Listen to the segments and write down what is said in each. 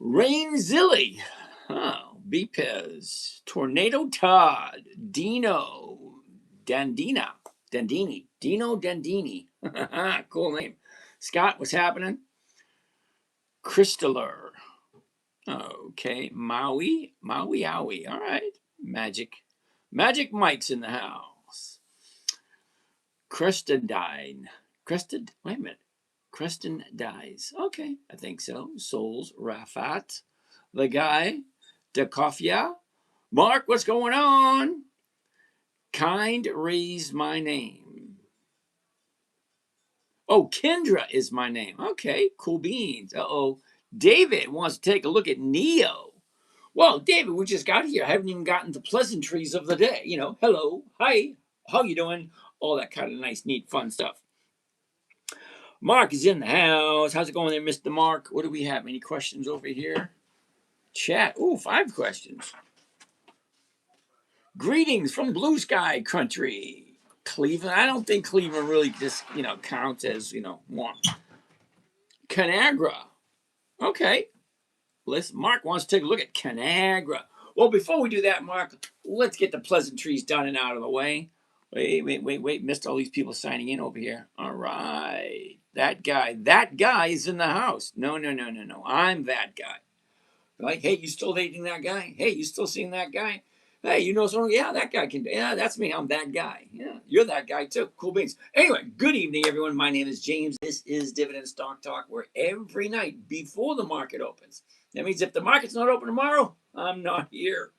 Rain Zilly, oh, Bpez, Tornado Todd, Dino, Dino Dandini. Cool name. Scott, what's happening? Crystaller. Okay, Maui. All right. Magic Mike's in the house. Crestadine. Wait a minute. Creston dies. Okay, I think so. Souls, Rafat, the guy, Dekofia. Mark, what's going on? Kind raised my name. Oh, Kendra is my name. Okay, cool beans. Uh-oh. David wants to take a look at Neo. Well, David, we just got here. I haven't even gotten to pleasantries of the day. You know, hello, hi, how you doing? All that kind of nice, neat, fun stuff. Mark is in the house. How's it going there, Mr. Mark? What do we have? Any questions over here? Chat. Ooh, 5 questions. Greetings from Blue Sky Country. Cleveland. I don't think Cleveland really just, counts as, one. Conagra. Okay. Mark wants to take a look at Conagra. Well, before we do that, Mark, let's get the pleasantries done and out of the way. Wait. Missed all these people signing in over here. All right. That guy is in the house. No. I'm that guy. Like, hey, you still dating that guy? Hey, you still seeing that guy? Hey, you know someone? Yeah, that guy can. Yeah, that's me. I'm that guy. Yeah, you're that guy too. Cool beans. Anyway, good evening, everyone. My name is James. This is Dividend Stock Talk, where every night before the market opens, that means if the market's not open tomorrow, I'm not here.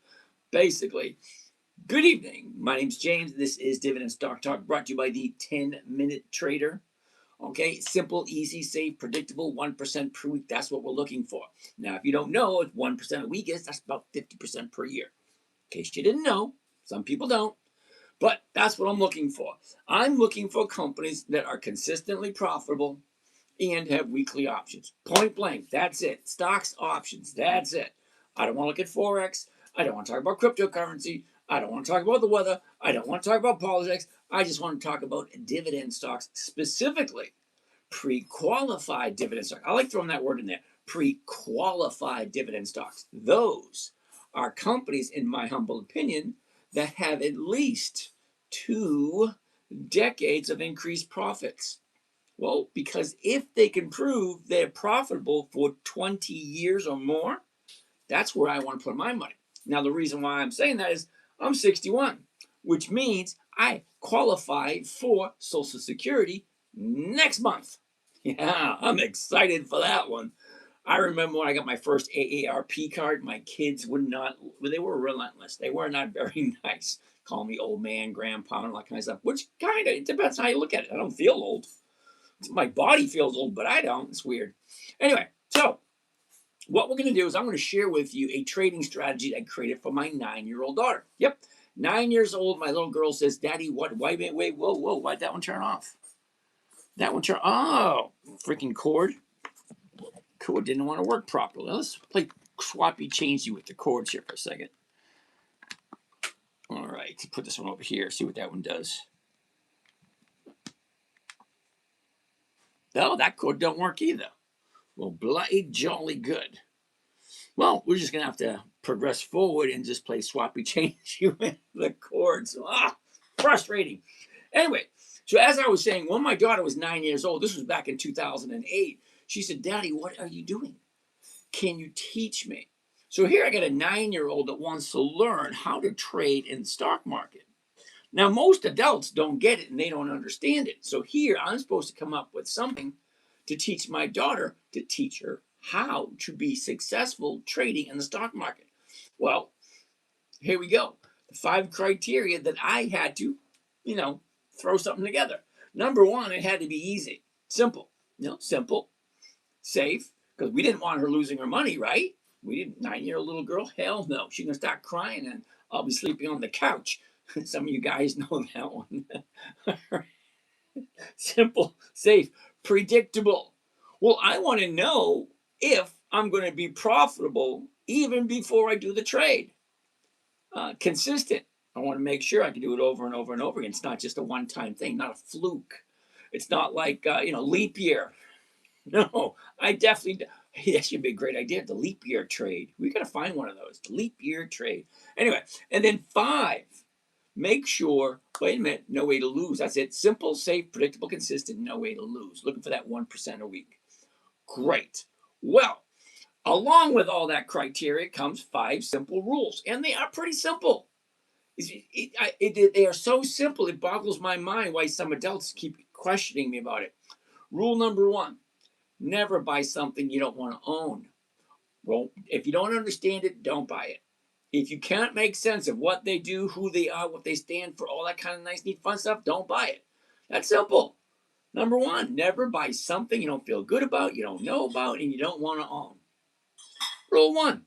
Basically, good evening. My name's James. This is Dividend Stock Talk, brought to you by the 10-Minute Trader. Okay, simple, easy, safe, predictable, 1% per week. That's what we're looking for. Now, if you don't know what 1% a week is, that's about 50% per year. In case you didn't know, some people don't, but that's what I'm looking for. I'm looking for companies that are consistently profitable and have weekly options. Point blank, that's it. Stocks, options, that's it. I don't want to look at Forex. I don't want to talk about cryptocurrency. I don't want to talk about the weather. I don't want to talk about politics. I just want to talk about dividend stocks, specifically pre-qualified dividend stocks. I like throwing that word in there. Pre-qualified dividend stocks. Those are companies, in my humble opinion, that have at least 2 decades of increased profits. Well, because if they can prove they're profitable for 20 years or more, that's where I want to put my money. Now, the reason why I'm saying that is I'm 61, which means I qualify for Social Security next month. Yeah, I'm excited for that one. I remember when I got my first AARP card, my kids they were relentless. They were not very nice. Call me old man, grandpa, and all that kind of stuff, which kind of, it depends how you look at it. I don't feel old. My body feels old, but I don't. It's weird. Anyway, so what we're going to do is I'm going to share with you a trading strategy that I created for my 9-year-old daughter. Yep, 9 years old. My little girl says, "Daddy, wait, whoa, why'd that one turn off? Oh, freaking cord didn't want to work properly. Let's play swappy changey with the cords here for a second. All right, put this one over here, see what that one does. No, that cord don't work either. Well, bloody jolly good. Well, we're just going to have to progress forward and just play swappy changey with the cords. Frustrating. Anyway, so as I was saying, when my daughter was 9 years old, this was back in 2008, she said, "Daddy, what are you doing? Can you teach me?" So here I got a 9-year-old that wants to learn how to trade in the stock market. Now, most adults don't get it and they don't understand it. So here I'm supposed to come up with something to teach my daughter, to teach her how to be successful trading in the stock market. Well, here we go. The 5 criteria that I had to, throw something together. Number 1, it had to be easy. Simple. Simple. Safe. Because we didn't want her losing her money, right? We didn't. 9-year-old little girl? Hell no. She's going to start crying and I'll be sleeping on the couch. Some of you guys know that one. Simple, safe, predictable. Well, I want to know if I'm going to be profitable even before I do the trade. Consistent. I want to make sure I can do it over and over and over again. It's not just a one-time thing, not a fluke. It's not like, leap year. No, I definitely, That should be a great idea. The leap year trade. We got to find one of those. The leap year trade. Anyway, and then 5. Make sure, wait a minute, no way to lose. That's it. Simple, safe, predictable, consistent, no way to lose. Looking for that 1% a week. Great. Well, along with all that criteria comes 5 simple rules, and they are pretty simple. They are so simple, it boggles my mind why some adults keep questioning me about it. Rule number 1, never buy something you don't want to own. Well, if you don't understand it, don't buy it. If you can't make sense of what they do, who they are, what they stand for, all that kind of nice, neat, fun stuff, don't buy it. That's simple. Number 1, never buy something you don't feel good about, you don't know about, and you don't want to own. Rule 1.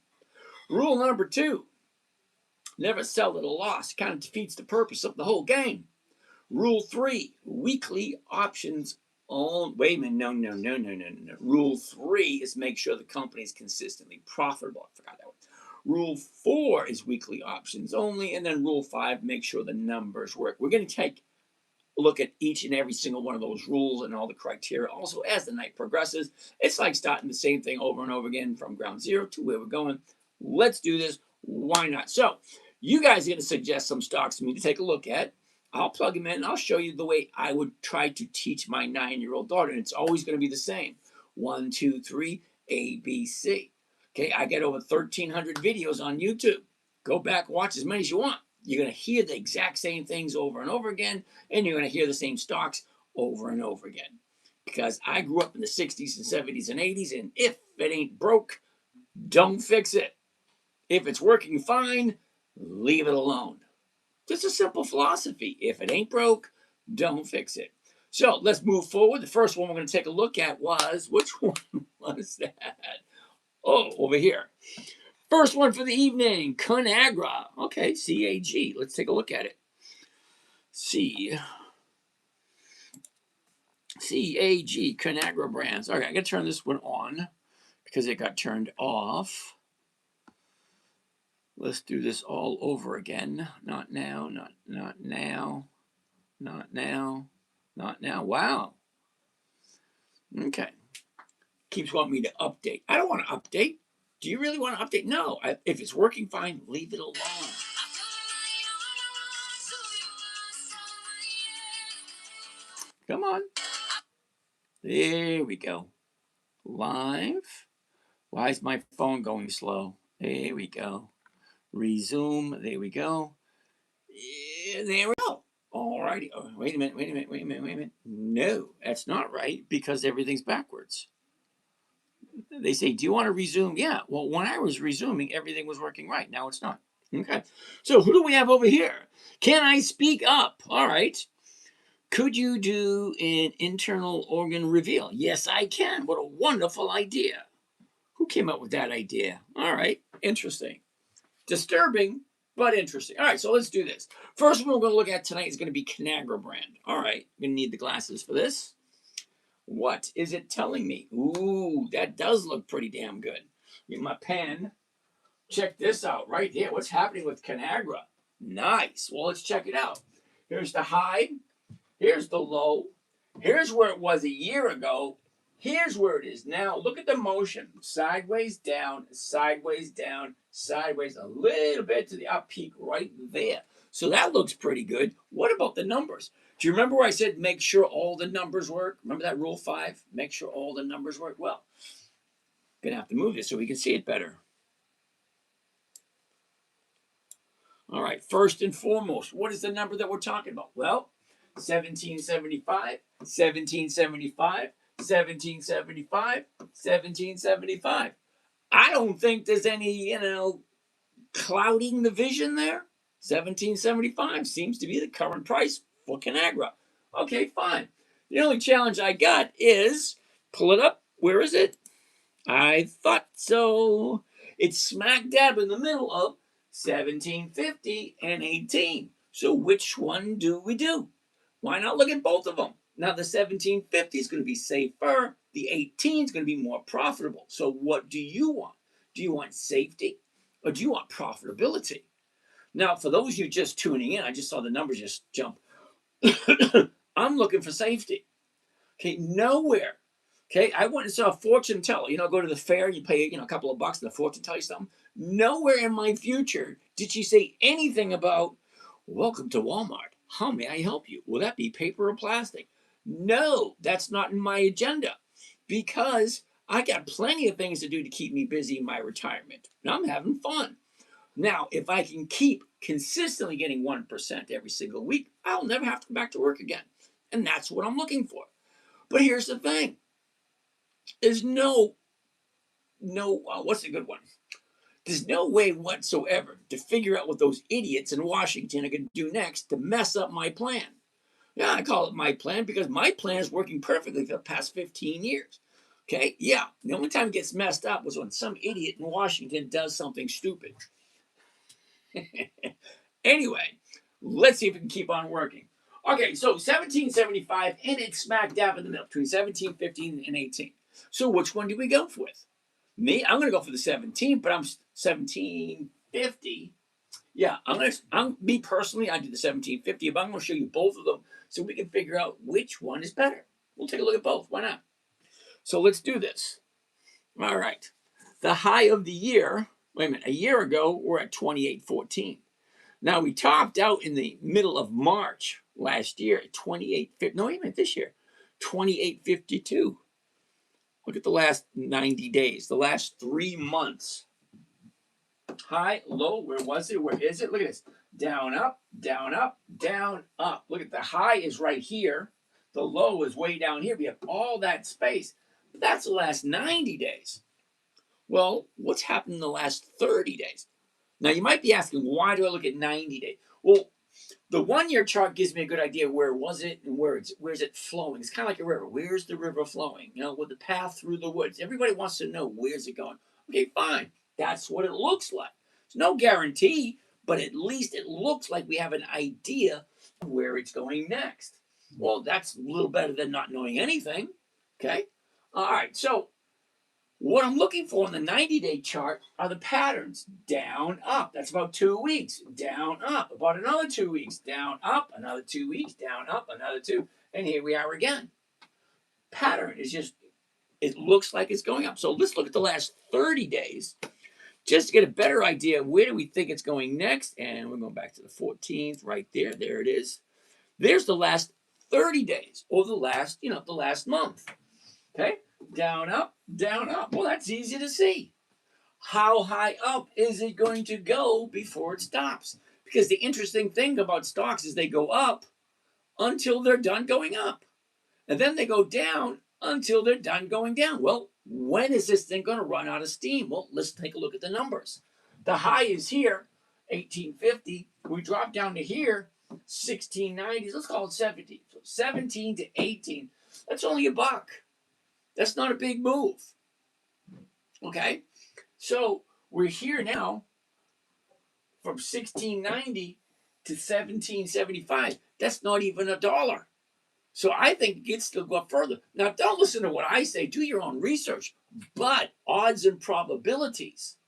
Rule number 2, never sell at a loss. It kind of defeats the purpose of the whole game. Rule 3, weekly options on. Wait a minute, no. Rule 3 is make sure the company is consistently profitable. I forgot that one. Rule 4 is weekly options only. And then rule 5, make sure the numbers work. We're going to take a look at each and every single one of those rules and all the criteria. Also, as the night progresses, it's like starting the same thing over and over again from ground zero to where we're going. Let's do this. Why not? So, you guys are going to suggest some stocks to me to take a look at. I'll plug them in and I'll show you the way I would try to teach my 9-year-old daughter. And it's always going to be the same. 1, 2, 3, A, B, C. Okay, I get over 1,300 videos on YouTube. Go back, watch as many as you want. You're going to hear the exact same things over and over again, and you're going to hear the same stocks over and over again. Because I grew up in the 60s and 70s and 80s, and if it ain't broke, don't fix it. If it's working fine, leave it alone. Just a simple philosophy. If it ain't broke, don't fix it. So let's move forward. The first one we're going to take a look at was, which one was that? Oh, over here. First one for the evening, Conagra. Okay, CAG. Let's take a look at it. CAG, Conagra Brands. Okay, I got to turn this one on because it got turned off. Let's do this all over again. Not now, not now, not now, not now. Wow. Okay. Keeps wanting me to update. I don't want to update. Do you really want to update? No. If it's working fine, leave it alone. Come on. There we go. Live. Why is my phone going slow? There we go. Resume. There we go. There we go. All righty. Oh, wait a minute. No, that's not right because everything's backwards. They say, do you want to resume? Yeah. Well, when I was resuming, everything was working right. Now it's not. Okay. So who do we have over here? Can I speak up? All right. Could you do an internal organ reveal? Yes, I can. What a wonderful idea. Who came up with that idea? All right. Interesting. Disturbing, but interesting. All right. So let's do this. First one we're going to look at tonight is going to be Conagra brand. All right. I'm going to need the glasses for this. What is it telling me? Ooh, that does look pretty damn good. Get my pen. Check this out right here. What's happening with Conagra? Nice. Well, let's check it out. Here's the high. Here's the low. Here's where it was a year ago. Here's where it is now. Look at the motion. Sideways down, sideways down, sideways a little bit to the up peak right there. So that looks pretty good. What about the numbers? Do you remember where I said make sure all the numbers work? Remember that rule 5? Make sure all the numbers work? Well, I'm going to have to move this so we can see it better. All right, first and foremost, what is the number that we're talking about? Well, 1775, 1775, 1775, 1775. I don't think there's any, clouding the vision there. 1775 seems to be the current price for Conagra. Okay, fine. The only challenge I got is, pull it up. Where is it? I thought so. It's smack dab in the middle of 1750 and 18. So which one do we do? Why not look at both of them? Now the 1750 is going to be safer. The 18 is going to be more profitable. So what do you want? Do you want safety or do you want profitability? Now, for those of you just tuning in, I just saw the numbers just jump. I'm looking for safety. Okay, nowhere. Okay, I went and saw a fortune teller. You know, go to the fair, you pay, a couple of bucks, and the fortune tell you something. Nowhere in my future did she say anything about, welcome to Walmart. How may I help you? Will that be paper or plastic? No, that's not in my agenda because I got plenty of things to do to keep me busy in my retirement. And I'm having fun. Now, if I can keep consistently getting 1% every single week, I'll never have to go back to work again. And that's what I'm looking for. But here's the thing. There's what's a good one? There's no way whatsoever to figure out what those idiots in Washington are going to do next to mess up my plan. Yeah, I call it my plan because my plan is working perfectly for the past 15 years. Okay, yeah, the only time it gets messed up was when some idiot in Washington does something stupid. Anyway, let's see if we can keep on working. Okay, so 1775, and it's smack dab in the middle between 1715 and 18. So which one do we go with? Me, I'm going to go for the 17, but I'm 1750. Yeah, me personally, I do the 1750, but I'm going to show you both of them so we can figure out which one is better. We'll take a look at both. Why not? So let's do this. All right. The high of the year, wait a minute, a year ago, we're at 28.14. Now we topped out in the middle of March last year at 28.50. No, wait a minute, this year, 28.52. Look at the last 90 days, the last 3 months. High, low, where was it? Where is it? Look at this. Down, up, down, up, down, up. Look at the high is right here. The low is way down here. We have all that space. But that's the last 90 days. Well, what's happened in the last 30 days? Now, you might be asking, why do I look at 90 days? Well, the 1 year chart gives me a good idea where was it and where's it flowing. It's kind of like a river. Where's the river flowing? With the path through the woods. Everybody wants to know where's it going. Okay, fine. That's what it looks like. It's no guarantee, but at least it looks like we have an idea of where it's going next. Well, that's a little better than not knowing anything. Okay? All right, so what I'm looking for in the 90-day chart are the patterns. Down, up. That's about 2 weeks. Down, up. About another 2 weeks. Down, up. Another 2 weeks. Down, up. Another 2. And here we are again. Pattern is just, it looks like it's going up. So let's look at the last 30 days just to get a better idea of where do we think it's going next. And we're going back to the 14th right there. There it is. There's the last 30 days or the last month. Okay? Down, up, down, up. Well, that's easy to see. How high up is it going to go before it stops? Because the interesting thing about stocks is they go up until they're done going up. And then they go down until they're done going down. Well, when is this thing going to run out of steam? Well, let's take a look at the numbers. The high is here, 1850. We drop down to here, 1690. Let's call it 17. So 17 to 18. That's only $1. That's not a big move. Okay? So we're here now from 1690 to 1775. That's not even $1. So I think it gets to go up further. Now, don't listen to what I say. Do your own research. But odds and probabilities,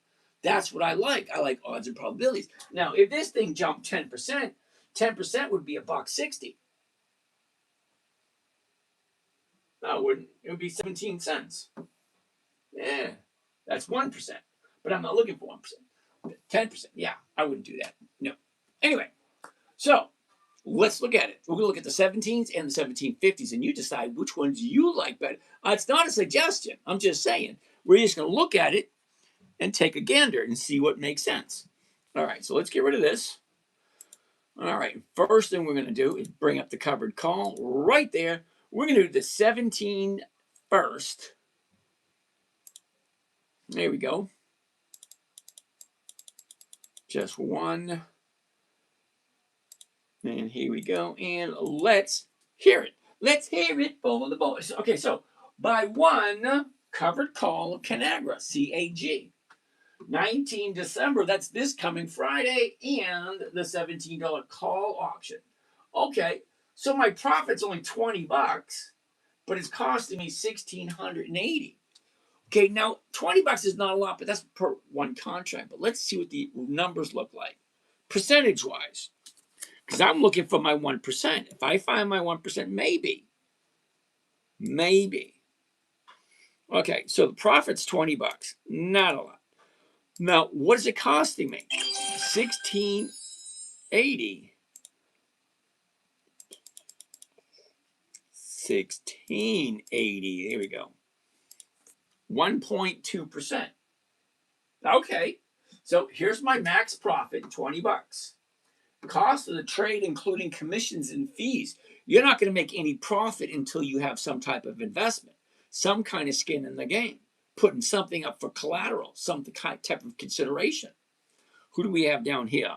that's what I like. I like odds and probabilities. Now, if this thing jumped 10%, 10% would be $1.60. No, it wouldn't. It would be 17 cents. Yeah, that's 1%. But I'm not looking for 1%. 10%. Yeah, I wouldn't do that. No. Anyway, so let's look at it. We're going to look at the 17s and the 1750s, and you decide which ones you like better. It's not a suggestion. I'm just saying. We're just going to look at it and take a gander and see what makes sense. All right, so let's get rid of this. All right, first thing we're going to do is bring up the covered call right there. We're going to do the 17 first. There we go. Just one. And here we go. And let's hear it. Let's hear it for the boys. Okay, so by one covered call of Canagra, CAG. 19 December, that's this coming Friday, and the $17 call auction. Okay, so my profit's only $20, but it's costing me $1,680. Okay, now $20 is not a lot, but that's per one contract. But let's see what the numbers look like, percentage-wise, because I'm looking for my 1%. If I find my 1%, maybe. Okay, so the profit's 20 bucks. Not a lot. Now, what is it costing me? 1680. 1680. There we go. 1.2%. Okay. So here's my max profit, 20 bucks. Cost of the trade, including commissions and fees. You're not going to make any profit until you have some type of investment, some kind of skin in the game, putting something up for collateral, some type of consideration. Who do we have down here?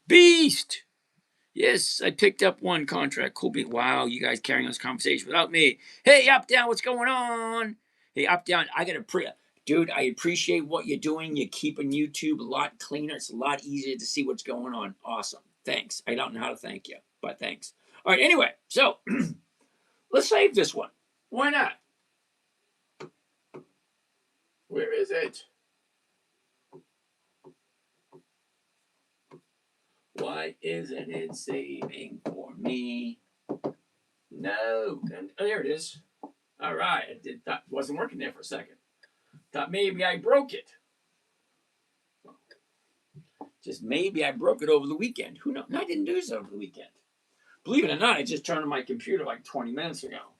Beast. Yes, I picked up one contract. Cool. Wow, you guys carrying this conversation without me. Hey, up, down, what's going on? Hey, up, down, I got to dude, I appreciate what you're doing. You're keeping YouTube a lot cleaner. It's a lot easier to see what's going on. Awesome. Thanks. I don't know how to thank you, but thanks. All right, anyway, so let's save this one. Why not? Where is it? Why isn't it saving for me? No. Oh, there it is. All right. That wasn't working there for a second. Thought maybe I broke it. Just maybe I broke it over the weekend. Who knows? No, I didn't do this over the weekend. Believe it or not, I just turned on my computer like 20 minutes ago.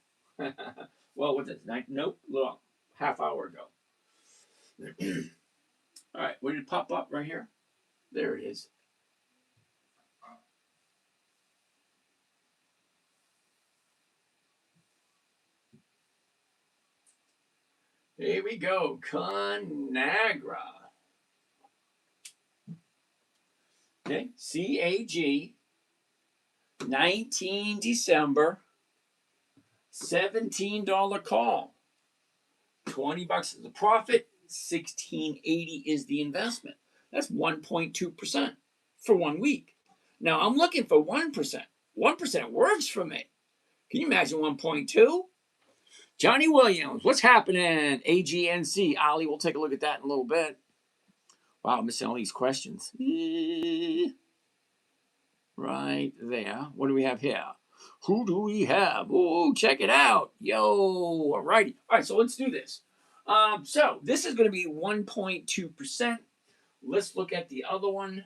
Well, what's it? Nope, a little half hour ago. All right, where did it pop up? Right here? There it is. Here we go. Conagra. Okay, CAG. 19 December. $17 call. 20 bucks is the profit. 1680 is the investment. That's 1.2% for 1 week. Now I'm looking for 1%. 1% works for me. Can you imagine 1.2? Johnny Williams, what's happening? AGNC. Ali, we'll take a look at that in a little bit. Wow, I'm missing all these questions. Right there. What do we have here? Who do we have? Oh, check it out. Yo, all righty. All right, so let's do this. So this is going to be 1.2%. Let's look at the other one.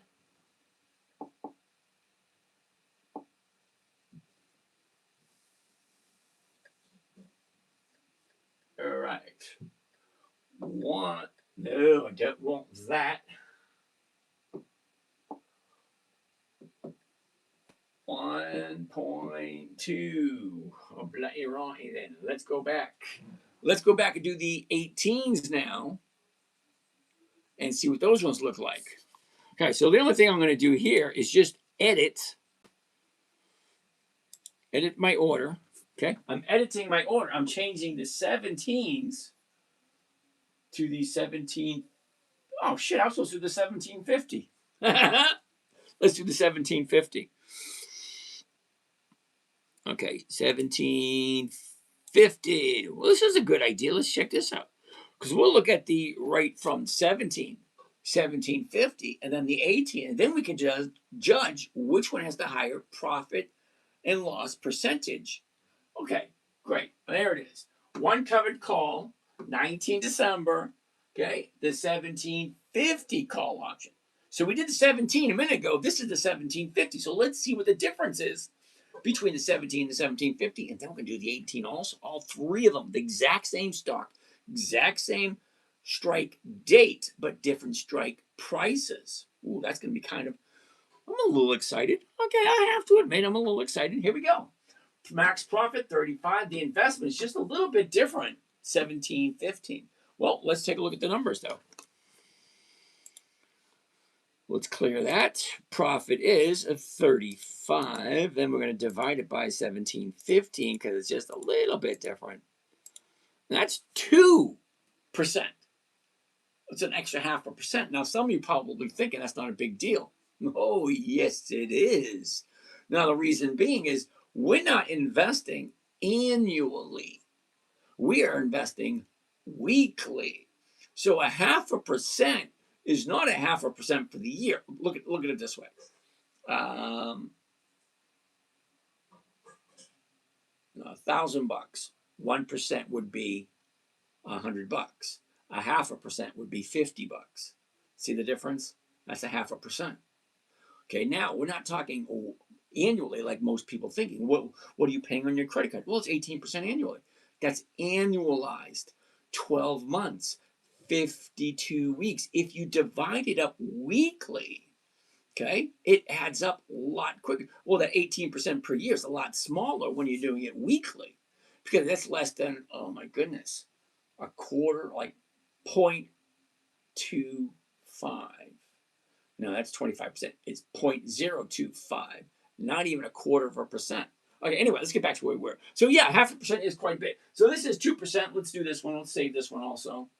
All right. One. No, I don't want that. 1.2. Oh, bloody right then. Let's go back. Let's go back and do the 18s now and see what those ones look like. Okay, so the only thing I'm going to do here is just edit my order. Okay, I'm editing my order. I'm changing the 17s to the 17. Oh shit, I was supposed to do the 1750. Let's do the 1750. Okay, 1750. Well, this is a good idea. Let's check this out. Because we'll look at the right from 1750, and then the 18, and then we can just judge which one has the higher profit and loss percentage. Okay, great. There it is. One covered call, 19 December. Okay, the 1750 call option. So we did the 17 a minute ago. This is the 1750. So let's see what the difference is between the 17 and the 1750. And then we're going to do the 18 also. All three of them, the exact same stock, exact same strike date, but different strike prices. Ooh, that's going to be kind of, I'm a little excited. Okay, I have to admit, I'm a little excited. Here we go. Max profit 35. The investment is just a little bit different. 17, 15. Well, let's take a look at the numbers though. Let's clear that. Profit is 35. Then we're going to divide it by 1715 because it's just a little bit different. That's 2%. It's an extra 0.5%. Now, some of you probably thinking that's not a big deal. Oh, yes, it is. Now, the reason being is we're not investing annually. We are investing weekly. So 0.5% is not 0.5% for the year. Look at it this way. $1,000. 1% would be $100. A 0.5% would be $50. See the difference? That's a 0.5%. Okay, now we're not talking annually like most people thinking. What are you paying on your credit card? Well, it's 18% annually. That's annualized, 12 months, 52 weeks. If you divide it up weekly, okay, it adds up a lot quicker. Well, that 18% per year is a lot smaller when you're doing it weekly, because that's less than, oh my goodness, a quarter, like 0.25. No, that's 25%. It's 0.025, not even a quarter of a percent. Okay, anyway, let's get back to where we were. So yeah, 0.5% is quite big. So this is 2%. Let's do this one. Let's save this one also.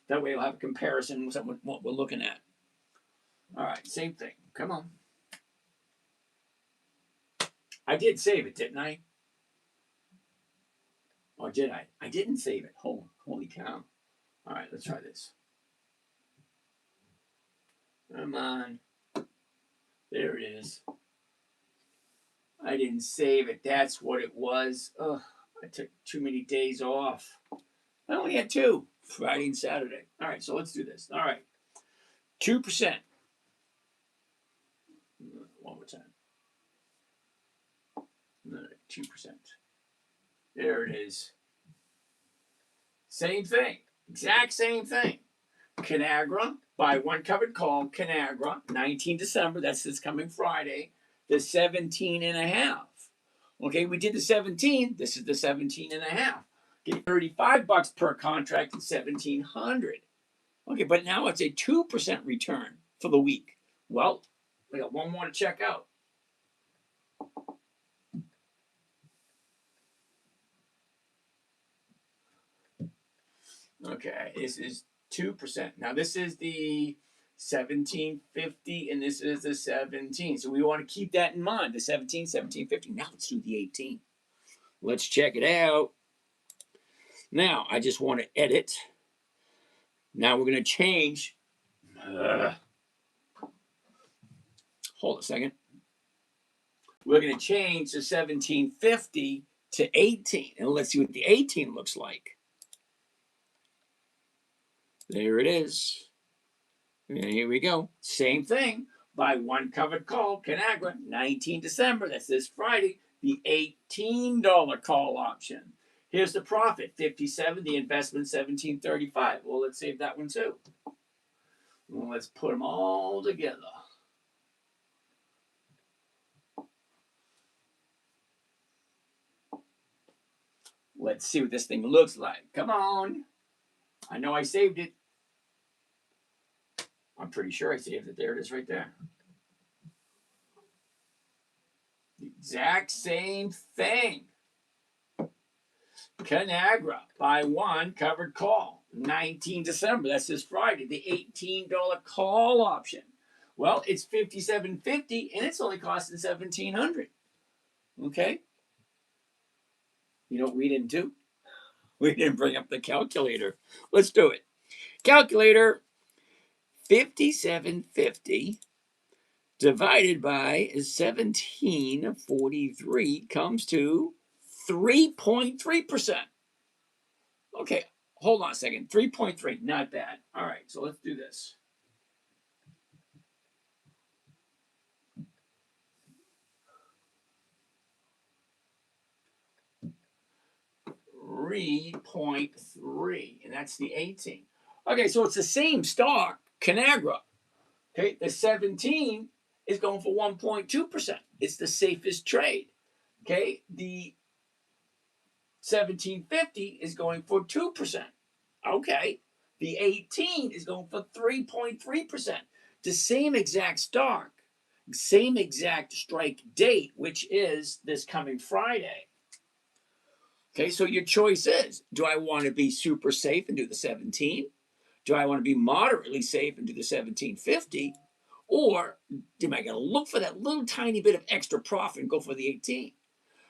That way we'll have a comparison with what we're looking at. All right, same thing. Come on. I did save it, didn't I? Or did I? I didn't save it. Holy cow. All right, let's try this. Come on. There it is. I didn't save it. That's what it was. Ugh, I took too many days off. I only had 2, Friday and Saturday. All right, so let's do this. All right, 2%. One more time. 2%. There it is. Same thing. Exact same thing. Conagra, buy one covered call, Conagra, 19 December, that's this coming Friday, the 17.5. Okay, we did the 17, this is the 17.5. Get $35 per contract at 1,700. Okay, but now it's a 2% return for the week. Well, we got one more to check out. Okay, this is 2%. Now this is the 1750 and this is the 17. So we want to keep that in mind. The 17, 1750. Now let's do the 18. Let's check it out. Now I just want to edit. Now we're going to change. Hold a second. We're going to change the 1750 to 18. And let's see what the 18 looks like. There it is. And here we go. Same thing. Buy one covered call, Conagra, 19 December. That's this Friday. The $18 call option. Here's the profit, 57. The investment, 1735. Well, let's save that one too. Well, let's put them all together. Let's see what this thing looks like. Come on. I know I saved it. I'm pretty sure I saved it. There it is right there. The exact same thing. Conagra, buy one covered call, 19 December. That's this Friday. The $18 call option. Well, it's $57.50 and it's only costing $1,700. Okay. You know what we didn't do? We didn't bring up the calculator. Let's do it. Calculator, 57.50 divided by 1743 comes to 3.3%. Okay, hold on a second. 3.3, not bad. All right, so let's do this. $3.3, and that's the 18. Okay, so it's the same stock, Conagra. Okay, the 17 is going for 1.2%. It's the safest trade. Okay, the 1750 is going for 2%. Okay, the 18 is going for 3.3%. The same exact stock, same exact strike date, which is this coming Friday. Okay, so your choice is, do I want to be super safe and do the 17? Do I want to be moderately safe and do the 1750? Or am I going to look for that little tiny bit of extra profit and go for the 18?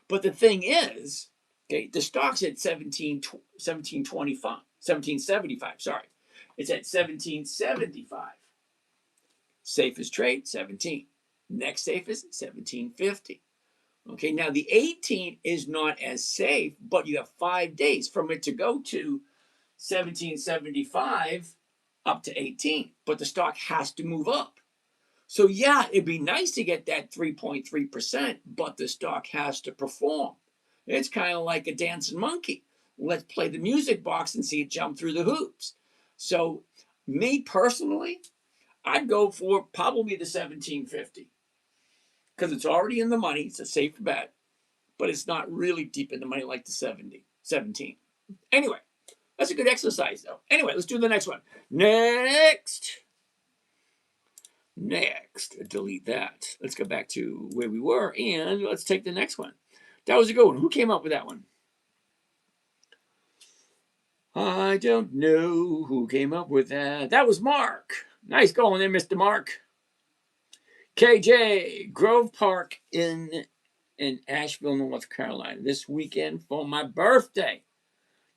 But the thing is, okay, the stock's at 1775, sorry. It's at 1775. Safest trade, 17. Next safest, 1750. Okay, now the 18 is not as safe, but you have 5 days from it to go to 1775 up to 18, but the stock has to move up. So yeah, it'd be nice to get that 3.3%, but the stock has to perform. It's kind of like a dancing monkey. Let's play the music box and see it jump through the hoops. So me personally, I'd go for probably the 1750 because it's already in the money. It's a safe bet, but it's not really deep in the money like the 17. Anyway, that's a good exercise though. Anyway, let's do the next one. Next, delete that. Let's go back to where we were and let's take the next one. That was a good one. Who came up with that one? I don't know who came up with that. That was Mark. Nice going there, Mr. Mark. KJ, Grove Park in Asheville, North Carolina, this weekend for my birthday.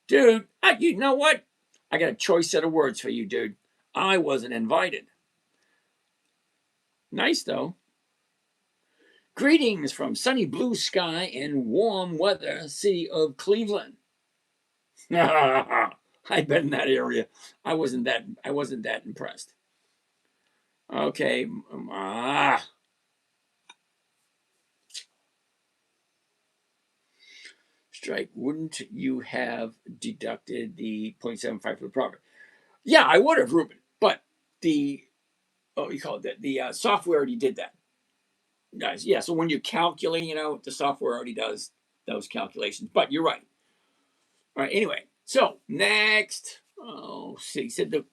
Dude, you know what? I got a choice set of words for you, dude. I wasn't invited. Nice, though. Greetings from sunny blue sky and warm weather, city of Cleveland. I've been in that area. I wasn't that impressed. Okay. Strike. Wouldn't you have deducted the 0.75 for the profit? Yeah, I would have, Ruben. But the software already did that, guys. Yeah. So when you calculate, the software already does those calculations. But you're right. All right. Anyway, so next. Oh, see, he said the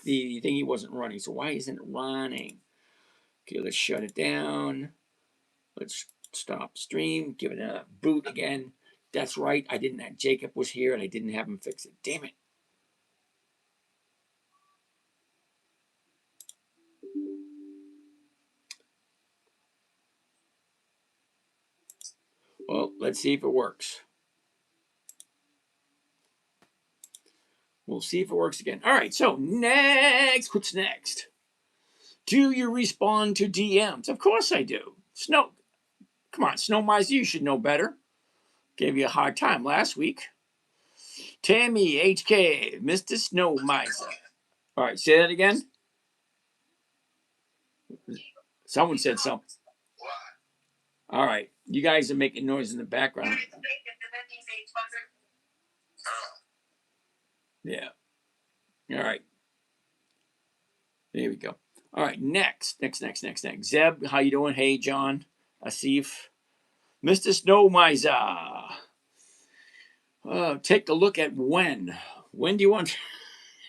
thingy wasn't running. So why isn't it running? Okay, let's shut it down. Let's stop stream. Give it a boot again. That's right. I didn't. Jacob was here, and I didn't have him fix it. Damn it. Well, let's see if it works. We'll see if it works again. All right. So next, what's next? Do you respond to DMs? Of course I do. Come on, Snow Miser, you should know better. Gave you a hard time last week. Tammy HK, Mr. Snow Miser. All right, say that again. Someone said something. All right, you guys are making noise in the background. Yeah. All right. There we go. All right, next. Zeb, how you doing? Hey, John, Asif, Mr. Snow Miser. Take a look at when. When do you want?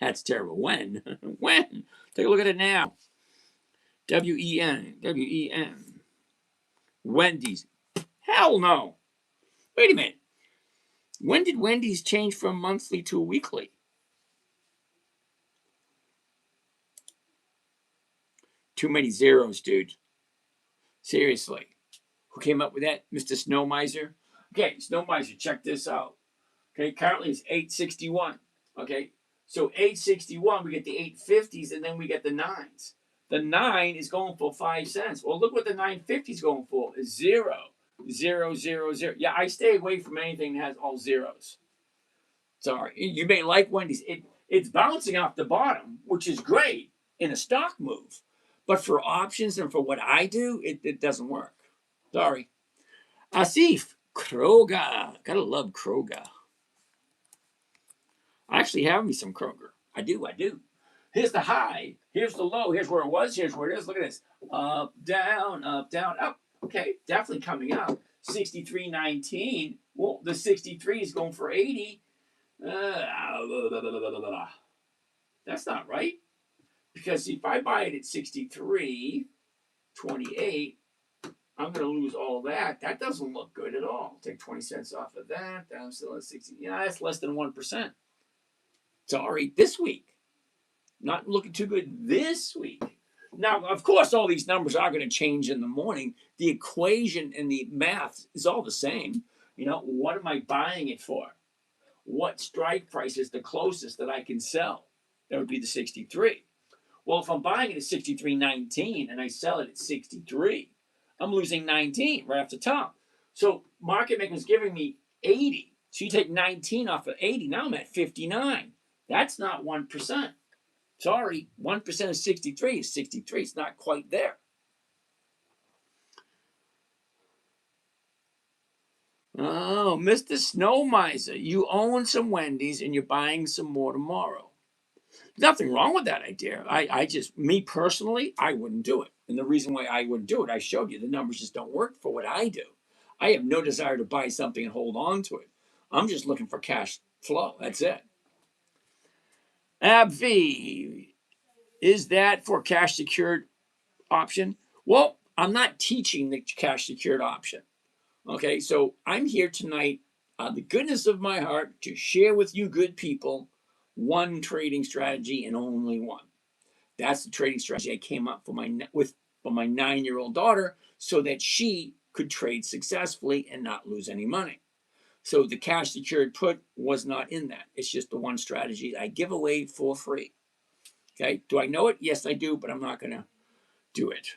That's terrible. When? When? Take a look at it now. WEN. Wendy's. Hell no. Wait a minute. When did Wendy's change from monthly to weekly? Too many zeros, dude. Seriously. Who came up with that? Mr. Snow Miser? Okay, Snow Miser, check this out. Okay, currently it's 861. Okay, so 861, we get the 850s, and then we get the 9s. The 9 is going for 5 cents. Well, look what the 950 is going for. Is 0. 0, 0, 0. Yeah, I stay away from anything that has all zeros. Sorry. You may like Wendy's. It's bouncing off the bottom, which is great in a stock move. But for options and for what I do, it doesn't work. Sorry. Asif, Kroger. Gotta love Kroger. I actually have me some Kroger. I do. Here's the high. Here's the low. Here's where it was. Here's where it is. Look at this. Up, down, up, down, up. Okay, definitely coming up. 63.19. Well, the 63 is going for 80. That's not right. Because if I buy it at 63.28, I'm going to lose all that. That doesn't look good at all. Take 20 cents off of that. I'm still at 60. Yeah, that's less than 1%. Sorry, this week. Not looking too good this week. Now, of course, all these numbers are going to change in the morning. The equation and the math is all the same. What am I buying it for? What strike price is the closest that I can sell? That would be the 63. Well, if I'm buying it at 63.19 and I sell it at 63, I'm losing 19 right off the top. So market maker's giving me 80. So you take 19 off of 80. Now I'm at 59. That's not 1%. Sorry, 1% of 63 is 63. It's not quite there. Oh, Mr. Snow Miser, you own some Wendy's and you're buying some more tomorrow. Nothing wrong with that idea. I just, me personally, I wouldn't do it. And the reason why I wouldn't do it, I showed you, the numbers just don't work for what I do. I have no desire to buy something and hold on to it. I'm just looking for cash flow. That's it. AbbVie, is that for cash secured option? Well, I'm not teaching the cash secured option. Okay, so I'm here tonight, the goodness of my heart, to share with you good people one trading strategy and only one. That's the trading strategy I came up for my 9-year-old daughter, so that she could trade successfully and not lose any money. So the cash secured put was not in that. It's just the one strategy I give away for free. Okay, do I know it? Yes, I do, but I'm not going to do it.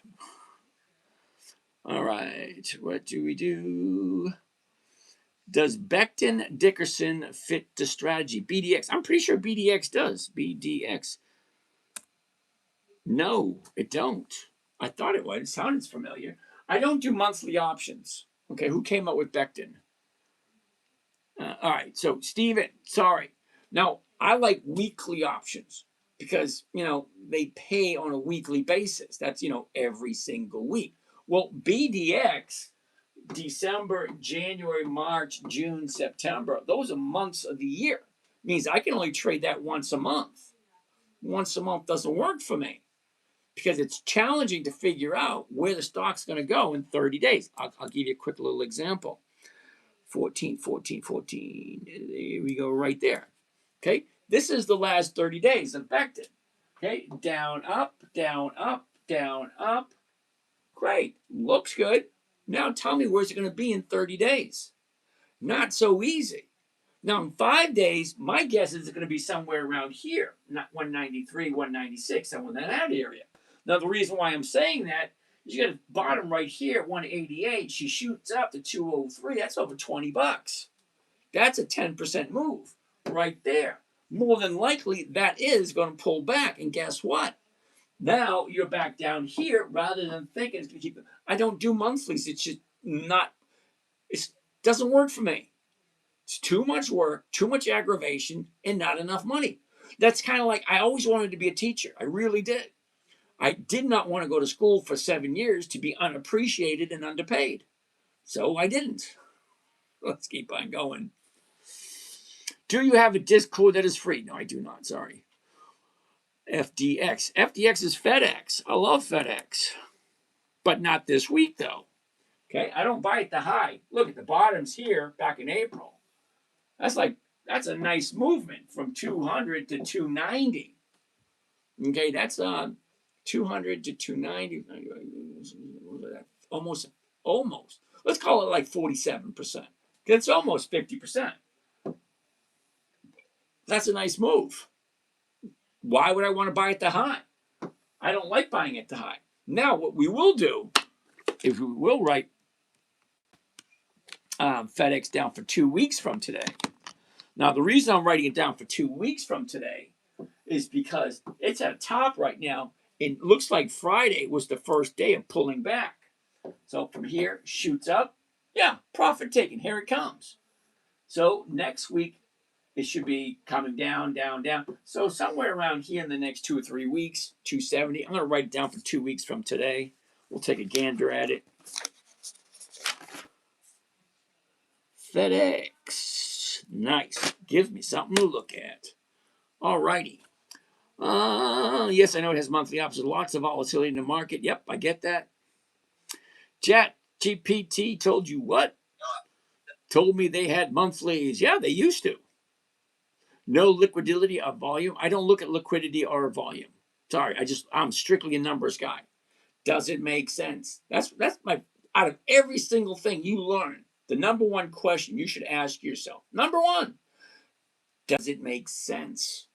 All right, what do we do? Does Becton Dickerson fit the strategy? BDX. I'm pretty sure BDX does. BDX. No, it don't. I thought it would. It sounded familiar. I don't do monthly options. Okay, who came up with Becton? All right, so Steven, sorry. Now, I like weekly options because, they pay on a weekly basis. That's, every single week. Well, BDX, December, January, March, June, September, those are months of the year. Means I can only trade that once a month. Once a month doesn't work for me because it's challenging to figure out where the stock's going to go in 30 days. I'll give you a quick little example. 14, 14, 14. Here we go right there. Okay, this is the last 30 days affected. Okay, down, up, down, up, down, up. Great, looks good. Now tell me where's it going to be in 30 days? Not so easy. Now in 5 days, my guess is it's going to be somewhere around here, not 193, 196, somewhere in that area. Now the reason why I'm saying that is you got a bottom right here at 188. She shoots up to 203. That's over $20. That's a 10% move right there. More than likely, that is going to pull back. And guess what? Now you're back down here rather than thinking it's going to keep. I don't do monthlies. It's just not, it doesn't work for me. It's too much work, too much aggravation, and not enough money. That's kind of like I always wanted to be a teacher. I really did. I did not want to go to school for 7 years to be unappreciated and underpaid. So I didn't. Let's keep on going. Do you have a Discord that is free? No, I do not. Sorry. FDX. FDX is FedEx. I love FedEx. But not this week, though. Okay, I don't buy at the high. Look at the bottoms here back in April. That's a nice movement from 200 to 290. Okay, that's 200 to 290. Almost. Let's call it like 47%. That's almost 50%. That's a nice move. Why would I want to buy at the high? I don't like buying at the high. Now, what we will do is we will write FedEx down for 2 weeks from today. Now, the reason I'm writing it down for 2 weeks from today is because it's at the top right now. It looks like Friday was the first day of pulling back. So from here, shoots up. Yeah, profit taking. Here it comes. So next week, it should be coming down, down, down. So somewhere around here in the next 2 or 3 weeks, 270. I'm going to write it down for 2 weeks from today. We'll take a gander at it. FedEx. Nice. Gives me something to look at. All righty. Yes, I know it has monthly options. Lots of volatility in the market. Yep, I get that. Chat GPT told you what? Told me they had monthlies. Yeah, they used to. No liquidity or volume. I don't look at liquidity or volume. Sorry, I'm strictly a numbers guy. Does it make sense? That's my, out of every single thing you learn, the number one question you should ask yourself. Number one, does it make sense?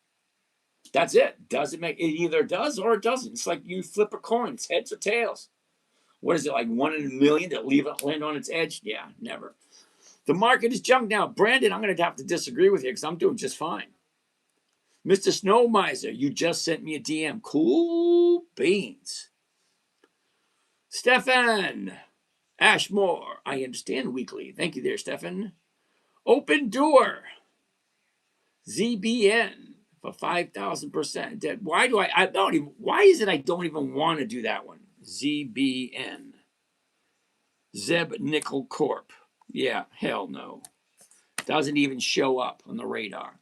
That's it. Does it make it either does or it doesn't. It's like you flip a coin, it's heads or tails. What is it, like 1 in a million to leave it land on its edge? Yeah, never. The market is junk now. Brandon, I'm going to have to disagree with you because I'm doing just fine. Mr. Snow Miser, you just sent me a DM. Cool beans. Stefan Ashmore, I understand weekly. Thank you there, Stefan. Open Door, ZBN for 5,000%. Why do I don't even, why is it I don't even want to do that one? ZBN. Zeb Nickel Corp. Yeah, hell no. Doesn't even show up on the radar.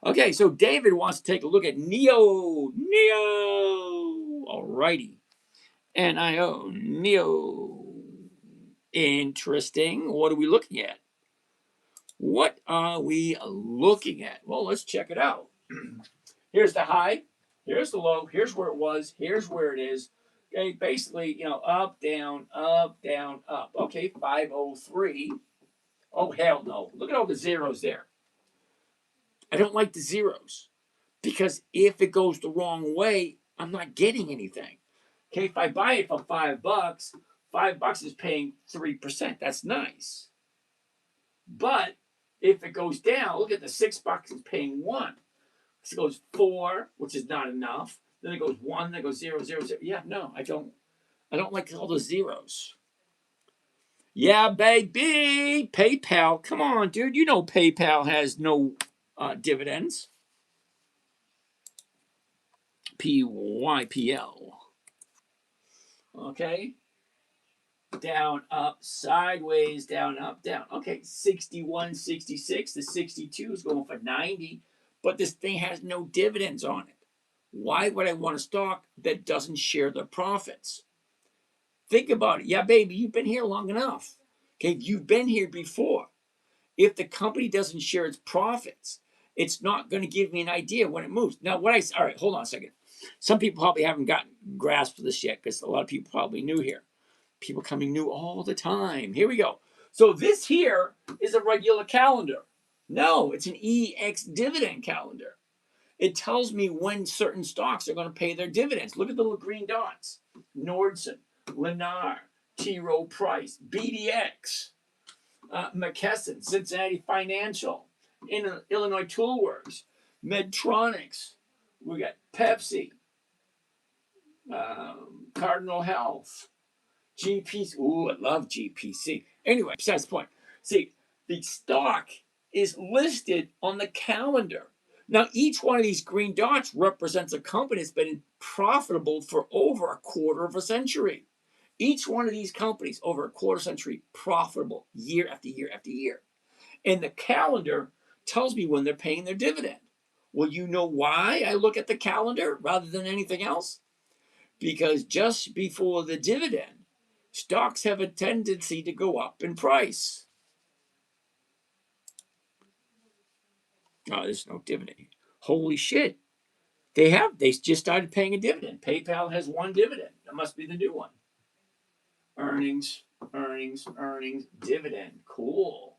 Okay, so David wants to take a look at NEO. NEO. Alrighty. NIO. NEO. Interesting. What are we looking at? What are we looking at? Well, let's check it out. Here's the high. Here's the low. Here's where it was. Here's where it is. Okay, basically, up, down, up, down, up. Okay, 503. Oh, hell no. Look at all the zeros there. I don't like the zeros because if it goes the wrong way, I'm not getting anything. Okay, if I buy it for $5, $5 is paying 3%. That's nice. But if it goes down, look at the $6 is paying 1. So it goes 4, which is not enough. Then it goes 1, then it goes 0, 0, 0. Yeah, no, I don't like all the zeros. Yeah, baby. PayPal. Come on, dude. You know PayPal has no dividends. PYPL. Okay. Down, up, sideways, down, up, down. Okay, 61, 66. The 62 is going for 90. But this thing has no dividends on it. Why would I want a stock that doesn't share the profits? Think about it. Yeah, baby, you've been here long enough. Okay, you've been here before. If the company doesn't share its profits, it's not going to give me an idea when it moves. Now, all right, hold on a second. Some people probably haven't gotten grasp of this yet because a lot of people probably new here. People coming new all the time. Here we go. So this here is a regular calendar. No, it's an EX dividend calendar. It tells me when certain stocks are going to pay their dividends. Look at the little green dots. Nordson, Lennar, T. Rowe Price, BDX, McKesson, Cincinnati Financial, Illinois Toolworks, Medtronics. We got Pepsi, Cardinal Health, GPC. Ooh, I love GPC. Anyway, besides the point. See, the stock is listed on the calendar. Now, each one of these green dots represents a company that's been profitable for over a quarter of a century. Each one of these companies over a quarter century profitable year after year after year. And the calendar tells me when they're paying their dividend. Well, you know why I look at the calendar rather than anything else? Because just before the dividend, stocks have a tendency to go up in price. Oh, there's no dividend. Holy shit. They just started paying a dividend. PayPal has one dividend. That must be the new one. Earnings, dividend. Cool.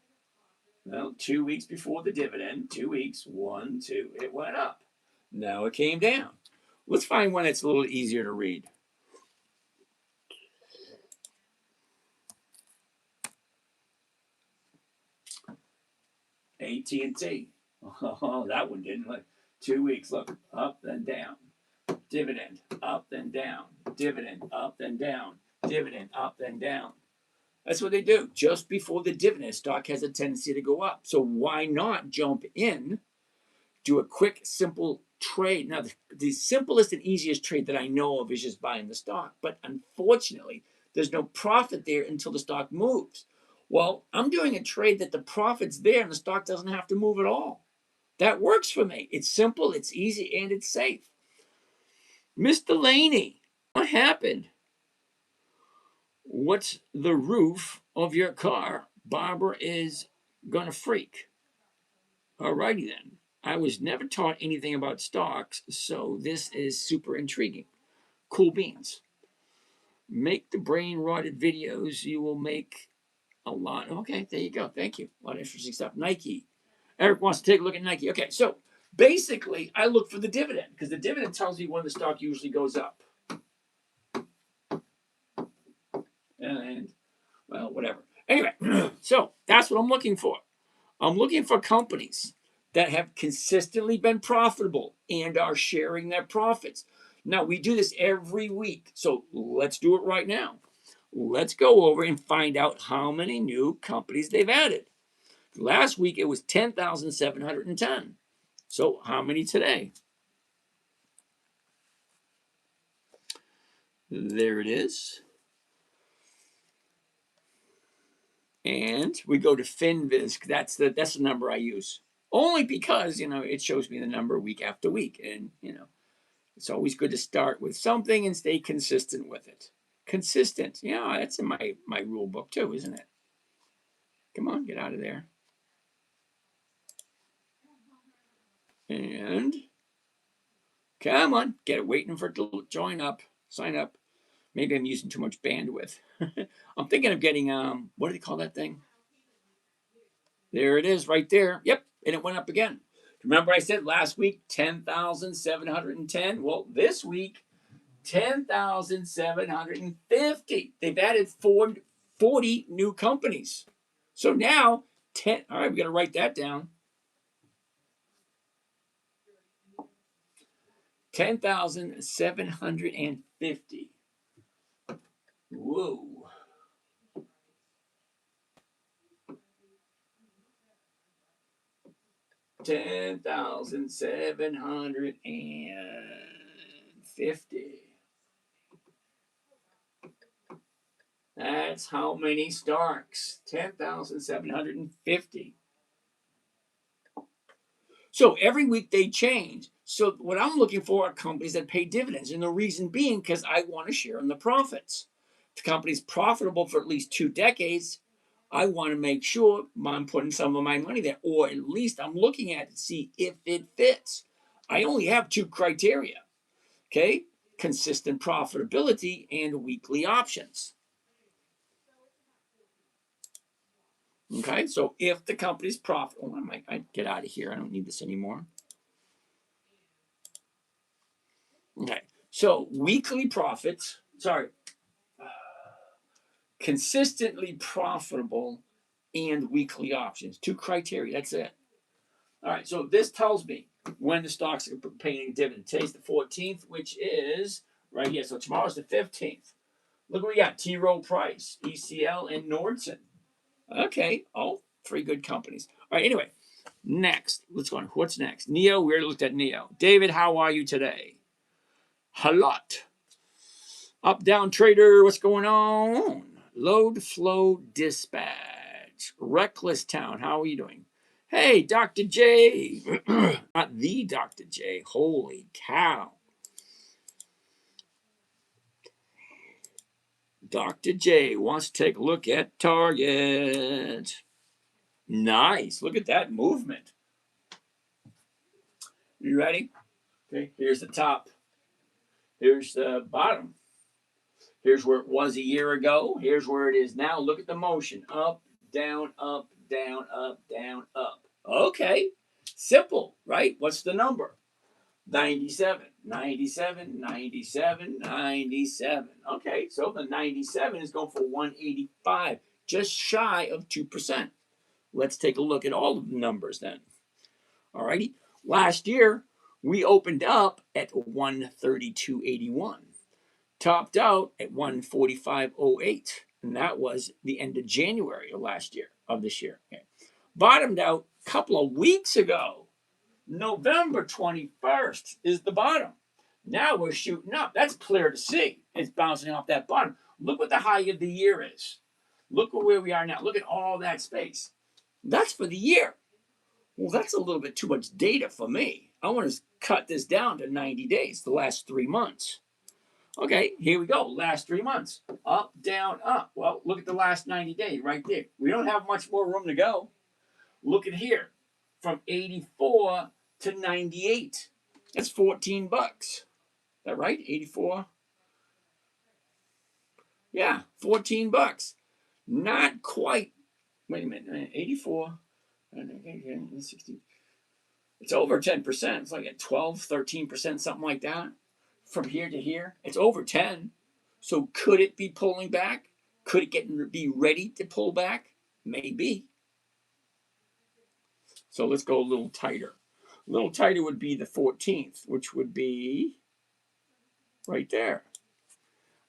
Well, 2 weeks before the dividend, 2 weeks, 1, 2, it went up. Now it came down. Let's find one that's a little easier to read. AT&T. Oh, that one didn't. Look, 2 weeks. Look, up and down. Dividend, up and down. Dividend, up and down. Dividend, up and down. That's what they do. Just before the dividend, stock has a tendency to go up. So why not jump in, do a quick, simple trade? Now, the simplest and easiest trade that I know of is just buying the stock. But unfortunately, there's no profit there until the stock moves. Well, I'm doing a trade that the profit's there and the stock doesn't have to move at all. That works for me. It's simple, it's easy, and it's safe. Mr. Laney, what happened? What's the roof of your car? Barbara is gonna freak. Alrighty then. I was never taught anything about stocks, so this is super intriguing. Cool beans. Make the brain rotted videos. You will make a lot. Okay, there you go. Thank you. A lot of interesting stuff. Nike. Eric wants to take a look at Nike. Okay, so basically, I look for the dividend because the dividend tells me when the stock usually goes up. and well, whatever. Anyway, so that's what I'm looking for. I'm looking for companies that have consistently been profitable and are sharing their profits. Now, we do this every week, so let's do it right now. Let's go over and find out how many new companies they've added. Last week, it was 10,710. So how many today? There it is. And we go to FinViz. That's the number I use. Only because, it shows me the number week after week. And, it's always good to start with something and stay consistent with it. Consistent. Yeah, that's in my rule book too, isn't it? Come on, get out of there. And come on, get it waiting for it to join up, sign up. Maybe I'm using too much bandwidth. I'm thinking of getting what do they call that thing? There it is right there. Yep, and it went up again. Remember I said last week 10,710? Well, this week 10,750. They've added 40 new companies. So now 10. All right, we got to write that down. 10,750. Whoa. $10,750. That's how many Starks. 10,750. So every week they change. So what I'm looking for are companies that pay dividends. And the reason being because I want to share in the profits. If the company's profitable for at least 2 decades, I want to make sure I'm putting some of my money there. Or at least I'm looking at it to see if it fits. I only have 2 criteria. Okay? Consistent profitability and weekly options. Okay, so if the company's profitable, I get out of here. I don't need this anymore. Okay, so weekly profits, consistently profitable and weekly options. 2 criteria, that's it. All right, so this tells me when the stocks are paying a dividend. Today's the 14th, which is right here. So tomorrow's the 15th. Look what we got, T. Rowe Price, ECL, and Nordson. Okay, all 3 good companies. All right, anyway, next, let's go on. What's next? NEO, we already looked at NEO. David, how are you today? Halot. Up, down, trader, what's going on? Load, flow, dispatch. Reckless Town, how are you doing? Hey, Dr. J. Not the Dr. J. Holy cow. Dr. J wants to take a look at Target. Nice. Look at that movement. You ready? Okay, here's the top. Here's the bottom. Here's where it was a year ago. Here's where it is now. Look at the motion. Up, down, up, down, up, down, up. Okay. Simple, right? What's the number? 97, 97, 97, 97. Okay, so the 97 is going for 185, just shy of 2%. Let's take a look at all of the numbers then. All righty. Last year, we opened up at 132.81, topped out at 145.08, and that was the end of January of this year. Okay. Bottomed out a couple of weeks ago. November 21st is the bottom. Now we're shooting up. That's clear to see. It's bouncing off that bottom. Look what the high of the year is. Look at where we are now. Look at all that space. That's for the year. Well, that's a little bit too much data for me. I want to cut this down to 90 days, the last 3 months. Okay, here we go. Last 3 months. Up, down, up. Well, look at the last 90 days right there. We don't have much more room to go. Look at here. From 84 to 98. That's $14. Is that right? 84? Yeah, $14. Not quite. Wait a minute. 84. 60. It's over 10%. It's like at 12, 13%, something like that. From here to here, it's over 10. So could it be pulling back? Could it be ready to pull back? Maybe. So let's go a little tighter. A little tighter would be the 14th, which would be right there.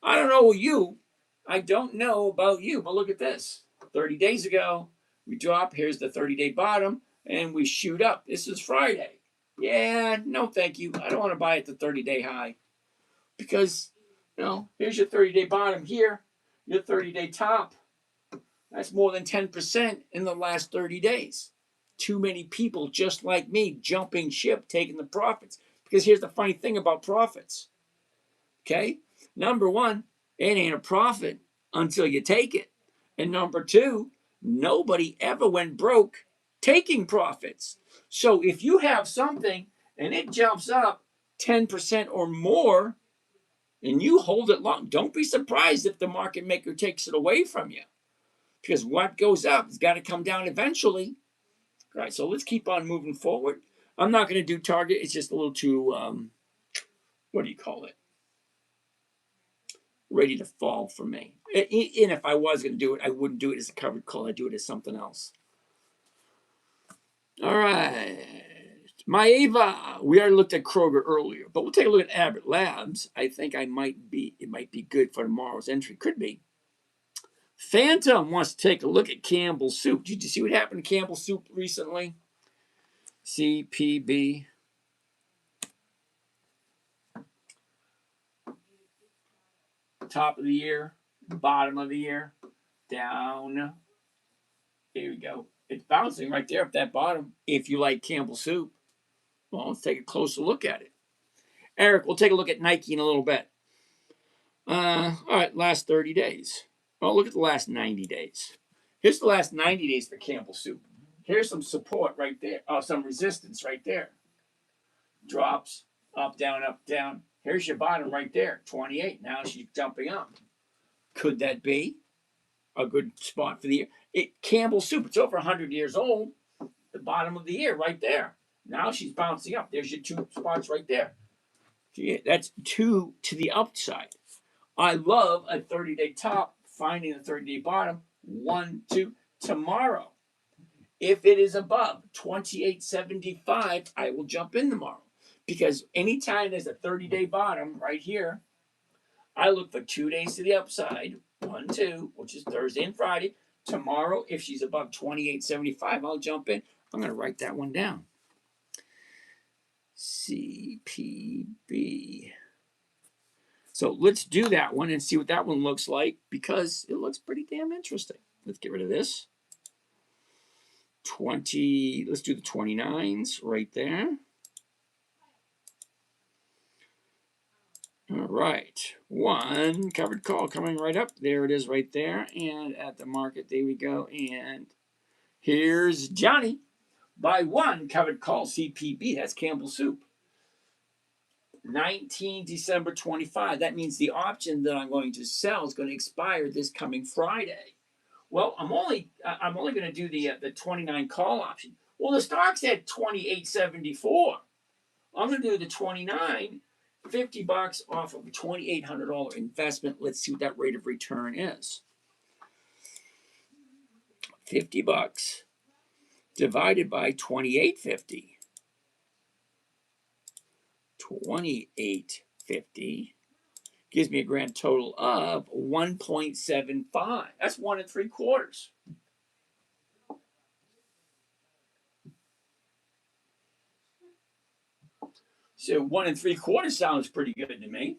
I don't know you. I don't know about you, but look at this. 30 days ago, we drop. Here's the 30-day bottom, and we shoot up. This is Friday. Yeah, no thank you. I don't want to buy at the 30-day high because, here's your 30-day bottom here, your 30-day top. That's more than 10% in the last 30 days. Too many people just like me jumping ship, taking the profits. Because here's the funny thing about profits. Okay? Number one, it ain't a profit until you take it. And number two, nobody ever went broke taking profits. So if you have something and it jumps up 10% or more and you hold it long, don't be surprised if the market maker takes it away from you. Because what goes up has got to come down eventually. All right, so let's keep on moving forward. I'm not going to do target. It's just a little too, what do you call it? Ready to fall for me. And if I was going to do it, I wouldn't do it as a covered call. I'd do it as something else. All right. Maeva. We already looked at Kroger earlier, but we'll take a look at Abbott Labs. I think it might be good for tomorrow's entry. Could be. Phantom wants to take a look at Campbell's Soup. Did you see what happened to Campbell's Soup recently? CPB. Top of the year, bottom of the year, down. Here we go. It's bouncing right there at that bottom. If you like Campbell's Soup, well, let's take a closer look at it. Eric, we'll take a look at Nike in a little bit. All right, last 30 days. Well, look at the last 90 days. Here's the last 90 days for Campbell's Soup. Here's some support right there. Oh, some resistance right there. Drops, up, down, up, down. Here's your bottom right there, 28. Now she's jumping up. Could that be a good spot for the year? Campbell's Soup, it's over 100 years old. The bottom of the year right there. Now she's bouncing up. There's your two spots right there. That's two to the upside. I love a 30-day top, finding the 30-day bottom. 1, 2, tomorrow. If it is above 28.75, I will jump in tomorrow. Because anytime there's a 30-day bottom right here, I look for 2 days to the upside. 1, 2, which is Thursday and Friday. Tomorrow, if she's above 28.75, I'll jump in. I'm going to write that one down. CPB. So let's do that one and see what that one looks like because it looks pretty damn interesting. Let's get rid of this. 20, let's do the 29s right there. All right, one covered call coming right up. There it is right there. And at the market, there we go. And here's Johnny. Buy one covered call CPB. That's Campbell's Soup. 19 December 25. That means the option that I'm going to sell is going to expire this coming Friday. Well, I'm only going to do the 29 call option. Well, the stock's at 28.74. I'm going to do the 29, $50 off of a $2,800 investment. Let's see what that rate of return is. $50 divided by 28.50. 28.50 gives me a grand total of 1.75. That's 1 3/4. So 1 3/4 sounds pretty good to me.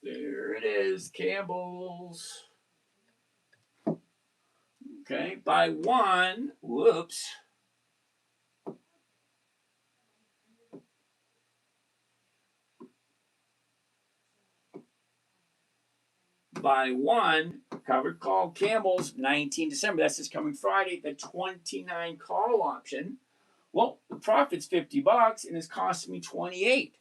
There it is, Campbell's. Okay, by one. Whoops. By one, covered call Campbell's, 19 December. That's this coming Friday, the 29 call option. Well, the profit's $50 and it's costing me 28.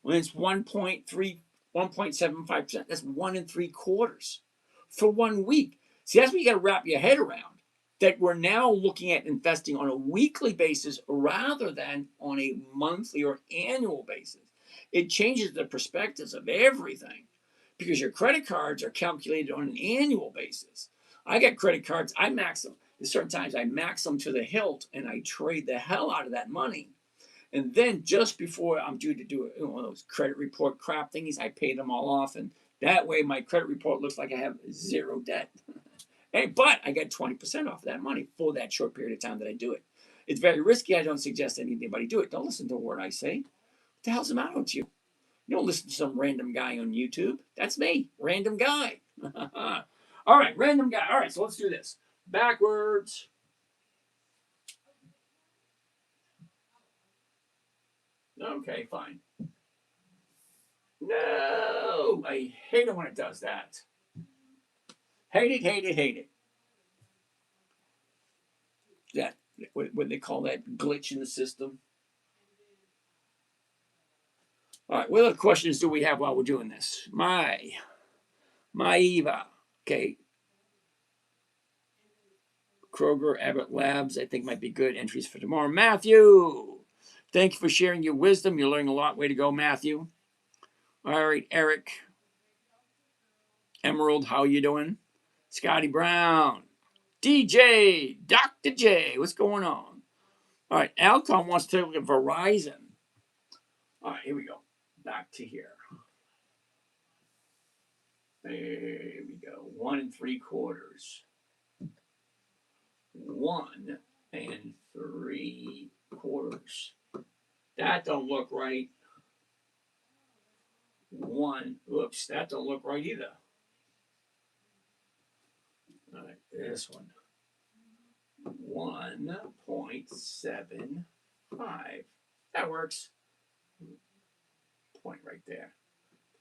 When it's 1.75%, that's 1 3/4 for 1 week. See, that's what you got to wrap your head around. That we're now looking at investing on a weekly basis rather than on a monthly or annual basis. It changes the perspectives of everything because your credit cards are calculated on an annual basis. I got credit cards, I max them. At certain times, I max them to the hilt and I trade the hell out of that money. And then just before I'm due to do one of those credit report crap thingies, I pay them all off. And that way, my credit report looks like I have zero debt. Hey, but I get 20% off of that money for that short period of time that I do it. It's very risky. I don't suggest anybody do it. Don't listen to a word I say. What the hell's the matter with you? You don't listen to some random guy on YouTube. That's me, random guy. All right, random guy. All right, so let's do this. Backwards. Okay, fine. No, I hate it when it does that. Hate it, hate it, hate it. That, what they call that glitch in the system. All right, what other questions do we have while we're doing this? My Eva. Okay. Kroger, Abbott Labs, I think might be good entries for tomorrow. Matthew, thank you for sharing your wisdom. You're learning a lot. Way to go, Matthew. All right, Eric. Emerald, how you doing? Scotty Brown. DJ, Dr. J, what's going on? All right, Alcon wants to look at Verizon. All right, here we go. Back to here. There we go. 1 3/4. 1 3/4. That don't look right. 1. Oops, that don't look right either. All right, this one. 1.75. That works. Point right there.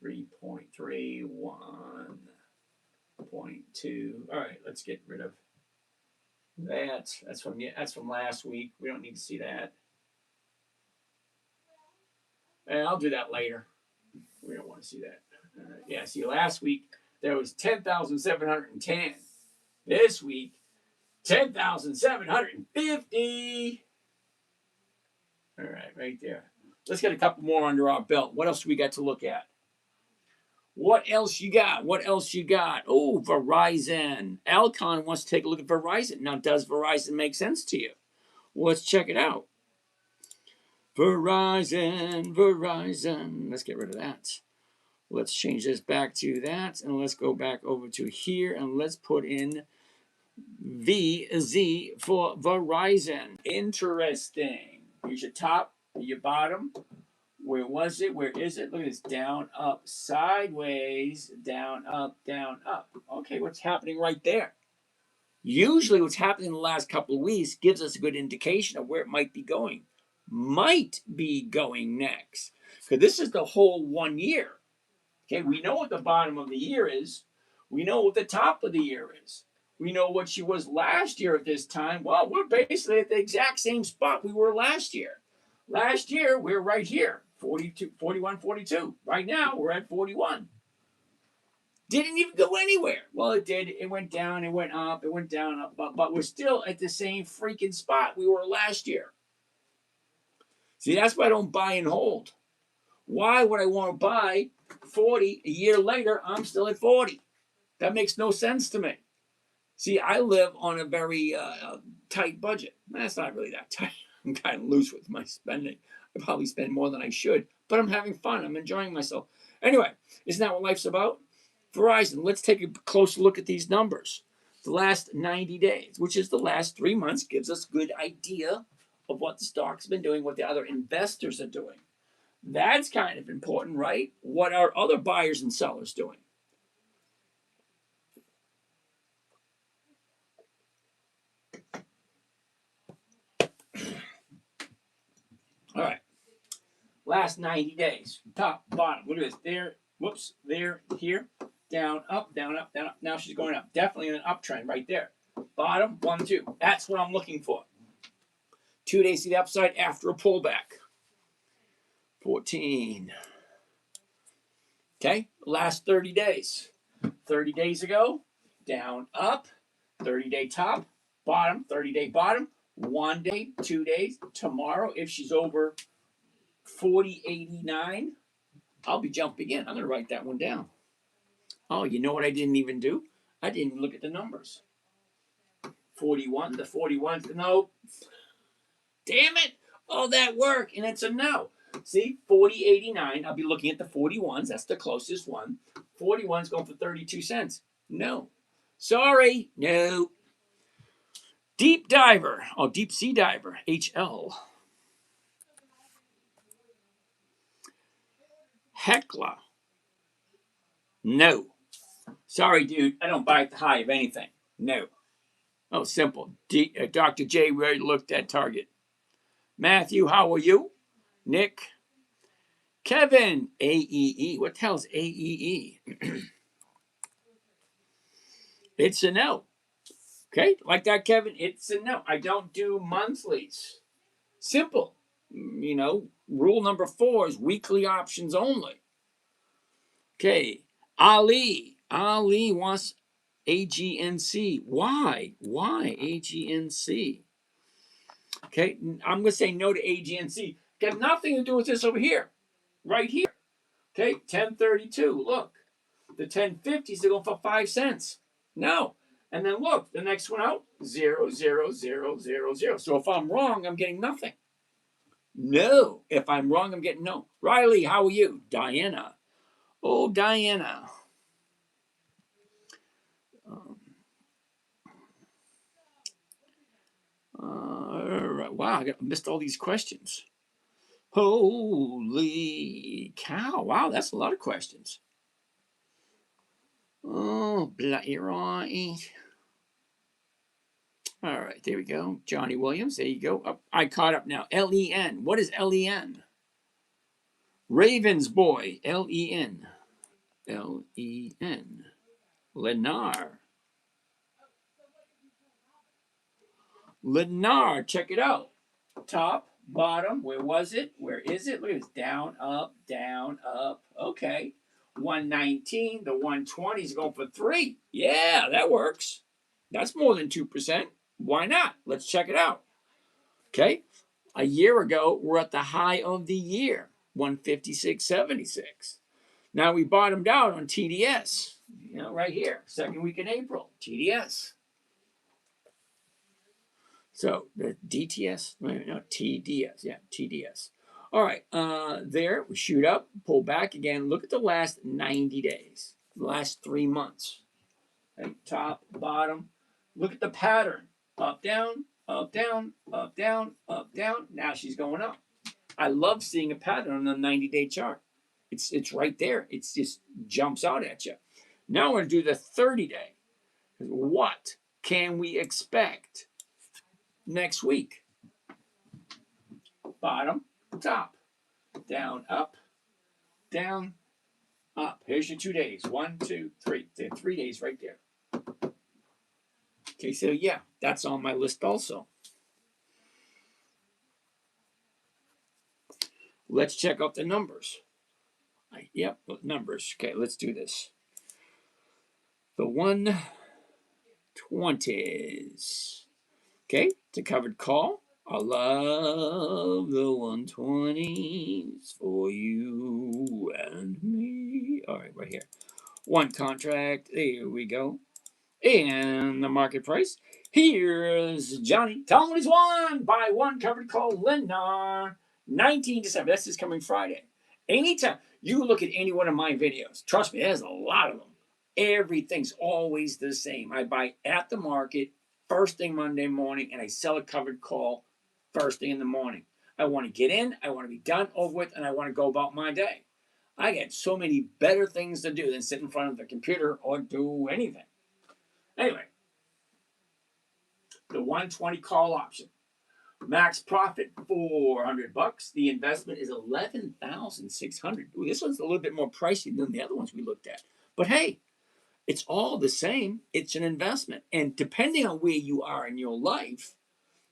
3.3, 1.2. All right, let's get rid of that. That's from last week. We don't need to see that. And I'll do that later. We don't want to see that. Yeah, see, last week there was 10,710. This week, 10,750. All right, right there. Let's get a couple more under our belt. What else do we got to look at? What else you got? What else you got? Oh, Verizon. Alcon wants to take a look at Verizon. Now, does Verizon make sense to you? Well, let's check it out. Verizon, Verizon. Let's get rid of that. Let's change this back to that. And let's go back over to here. And let's put in VZ for Verizon. Interesting. Here's your top, your bottom. Where was it? Where is it? Look at this. Down, up, sideways, down, up, down, up. Okay, what's happening right there? Usually what's happening in the last couple of weeks gives us a good indication of where it might be going. Might be going next. Because this is the whole 1 year. Okay, we know what the bottom of the year is. We know what the top of the year is. We know what she was last year at this time. Well, we're basically at the exact same spot we were last year. Last year, we were right here, 42, 41, 42. Right now, we're at 41. Didn't even go anywhere. Well, it did. It went down, it went up, it went down, up, but we're still at the same freaking spot we were last year. See, that's why I don't buy and hold. Why would I want to buy 40 a year later? I'm still at 40. That makes no sense to me. See, I live on a very tight budget. That's not really that tight. I'm kind of loose with my spending. I probably spend more than I should, but I'm having fun. I'm enjoying myself. Anyway, isn't that what life's about? Verizon, let's take a close look at these numbers. The last 90 days, which is the last 3 months, gives us a good idea of what the stock's been doing, what the other investors are doing. That's kind of important, right? What are other buyers and sellers doing? All right. Last 90 days. Top, bottom. Look at this. There, whoops, there, here. Down, up, down, up, down, up. Now she's going up. Definitely in an uptrend right there. Bottom, 1, 2. That's what I'm looking for. 2 days to the upside after a pullback. 14. Okay. Last 30 days. 30 days ago, down, up, 30-day top, bottom, 30-day bottom, 1 day, 2 days. Tomorrow, if she's over 40.89, I'll be jumping in. I'm going to write that one down. Oh, you know what I didn't even do? I didn't even look at the numbers. 41, the 41, no. Damn it. All that work, and it's a no. See, 40.89, I'll be looking at the 41s. That's the closest one. 41's going for 32 cents. No. Sorry, no. Deep diver, deep sea diver, HL. Hecla. No. Sorry, dude. I don't buy at the high of anything. No. Oh, simple. Dr. J, we already looked at Target. Matthew, how are you? Nick. Kevin, AEE. What the hell's AEE? It's a no. Okay, like that, Kevin? It's a no. I don't do monthlies. Simple. You know, rule number 4 is weekly options only. Okay, Ali. Ali wants AGNC. Why? Why AGNC? Okay, I'm going to say no to AGNC. Got nothing to do with this over here. Right here. Okay, 1032. Look, the 1050s are going for 5 cents. No. And then look, the next one out, 0, 0, 0, 0, 0. So if I'm wrong, I'm getting nothing. No. If I'm wrong, I'm getting no. Riley, how are you? Diana. Oh, Diana. Wow, I missed all these questions. Holy cow. Wow, that's a lot of questions. Oh, bloody right. All right, there we go. Johnny Williams, there you go. I caught up now. LEN. What is LEN? Ravens boy. LEN. LEN. Lennar. Lennar, check it out. Top, bottom, where was it? Where is it? Look at this. Down, up, down, up. Okay. 119, the 120 is going for 3. Yeah, that works. That's more than 2%. Why not? Let's check it out. Okay. A year ago, we're at the high of the year, 156.76. Now we bottomed out on TDS, right here, second week in April, TDS. So the DTS, no, TDS, yeah, TDS. All right, there we shoot up, pull back again. Look at the last 90 days, the last 3 months. Okay, top, bottom. Look at the pattern: up, down, up, down, up, down, up, down. Now she's going up. I love seeing a pattern on the 90-day chart. It's right there. It just jumps out at you. Now we're going to do the 30-day. What can we expect next week? Bottom, top, down, up, down, up. Here's your 2 days. 1, 2, 3. There are 3 days right there. Okay, so yeah, that's on my list also. Let's check out the numbers. Yep, numbers. Okay, let's do this. The 120s. Okay, it's a covered call. I love the 120s for you and me. All right, right here. One contract. There we go. And the market price. Here's Johnny. Tony's won by one covered call. Lennar. 19 December. That's this coming Friday. Anytime you look at any one of my videos, trust me, there's a lot of them. Everything's always the same. I buy at the market first thing Monday morning, and I sell a covered call first thing in the morning. I want to get in, I want to be done, over with, and I want to go about my day. I get so many better things to do than sit in front of the computer or do anything. Anyway, the 120 call option. Max profit $400. The investment is $11,600. This one's a little bit more pricey than the other ones we looked at. But hey, it's all the same. It's an investment. And depending on where you are in your life,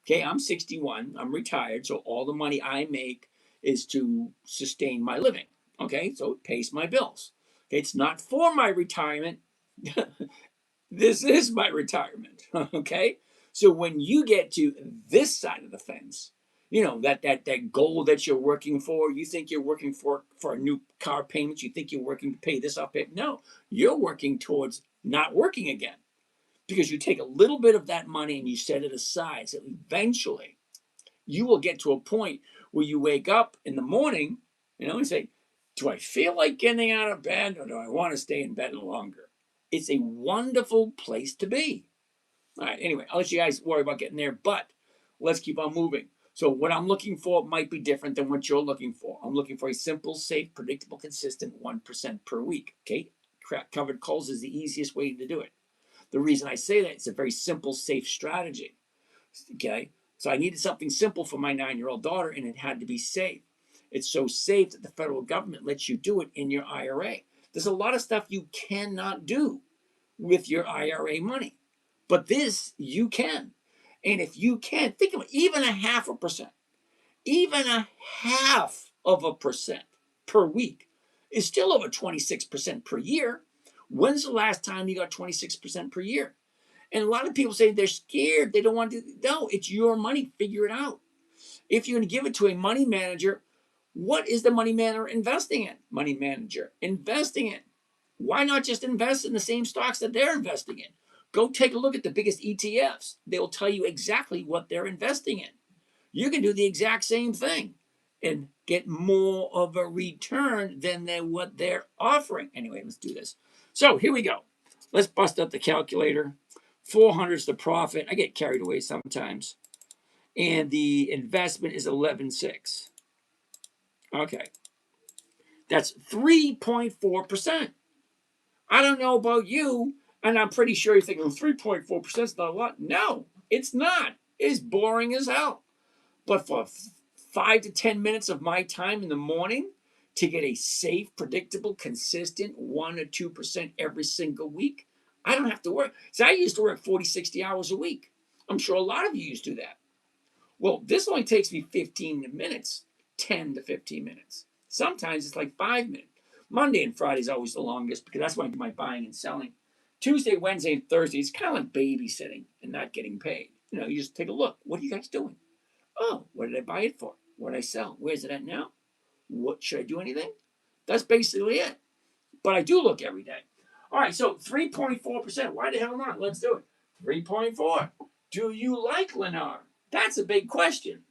okay, I'm 61, I'm retired, so all the money I make is to sustain my living. Okay, so it pays my bills. Okay, it's not for my retirement. This is my retirement. Okay? So when you get to this side of the fence, you know, that goal that you're working for, you think you're working for a new car payment, you think you're working to pay this off. No, you're working towards not working again because you take a little bit of that money and you set it aside. So eventually you will get to a point where you wake up in the morning, you know, and say, do I feel like getting out of bed or do I want to stay in bed longer? It's a wonderful place to be. All right, anyway, I'll let you guys worry about getting there, but let's keep on moving. So what I'm looking for might be different than what you're looking for. I'm looking for a simple, safe, predictable, consistent 1% per week. Okay, covered calls is the easiest way to do it. The reason I say that, it's a very simple, safe strategy. Okay, so I needed something simple for my 9-year-old daughter, and it had to be safe. It's so safe that the federal government lets you do it in your IRA. There's a lot of stuff you cannot do with your IRA money. But this you can. And if you can, think of it, even a 0.5%, even a 0.5% per week is still over 26% per year. When's the last time you got 26% per year? And a lot of people say they're scared. They don't want to. No, it's your money. Figure it out. If you're going to give it to a money manager, what is the money manager investing in? Money manager investing in. Why not just invest in the same stocks that they're investing in? Go take a look at the biggest ETFs. They'll tell you exactly what they're investing in. You can do the exact same thing and get more of a return than what they're offering. Anyway, let's do this. So here we go. Let's bust up the calculator. 400 is the profit. I get carried away sometimes. And the investment is 11.6. Okay. That's 3.4%. I don't know about you, and I'm pretty sure you're thinking 3.4% is not a lot. No, it's not. It's boring as hell. But for 5 to 10 minutes of my time in the morning to get a safe, predictable, consistent 1 or 2% every single week, I don't have to work. So I used to work 40, 60 hours a week. I'm sure a lot of you used to do that. Well, this only takes me 15 minutes, 10 to 15 minutes. Sometimes it's like 5 minutes. Monday and Friday is always the longest because that's when I do my buying and selling. Tuesday, Wednesday, and Thursday, it's kind of like babysitting and not getting paid. You know, you just take a look. What are you guys doing? Oh, what did I buy it for? What did I sell? Where's it at now? What should I do anything? That's basically it. But I do look every day. All right, so 3.4%. Why the hell not? Let's do it. 3.4. Do you like Lennar? That's a big question.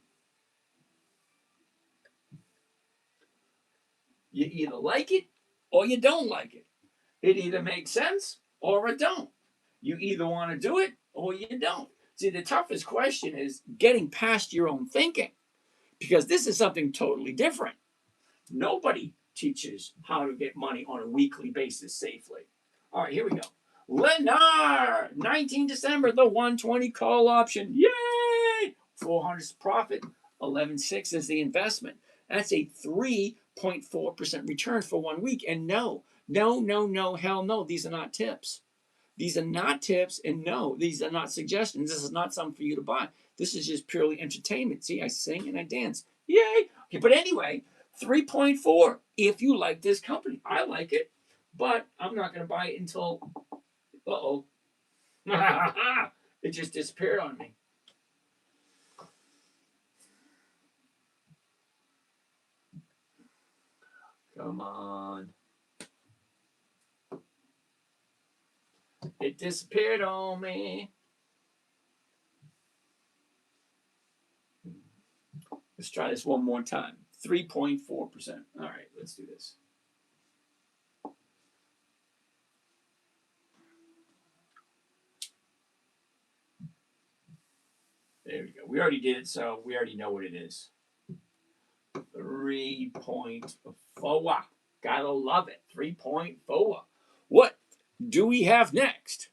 You either like it or you don't like it. It either makes sense or it don't. You either want to do it or you don't. See, the toughest question is getting past your own thinking because this is something totally different. Nobody teaches how to get money on a weekly basis safely. All right, here we go. Lennar, 19 December, the 120 call option. Yay! 400 is profit, 11.6 is the investment. That's a 3.4% return for 1 week. And no, hell no, these are not tips. These are not tips, and no, these are not suggestions. This is not something for you to buy. This is just purely entertainment. See, I sing and I dance. Yay! Okay, but anyway, 3.4 if you like this company. I like it, but I'm not going to buy it until, uh-oh. It just disappeared on me. Come on. It disappeared on me. Let's try this one more time. 3.4%. All right, let's do this. There we go. We already did it, so we already know what it is. 3.4. Gotta love it. 3.4. What do we have next?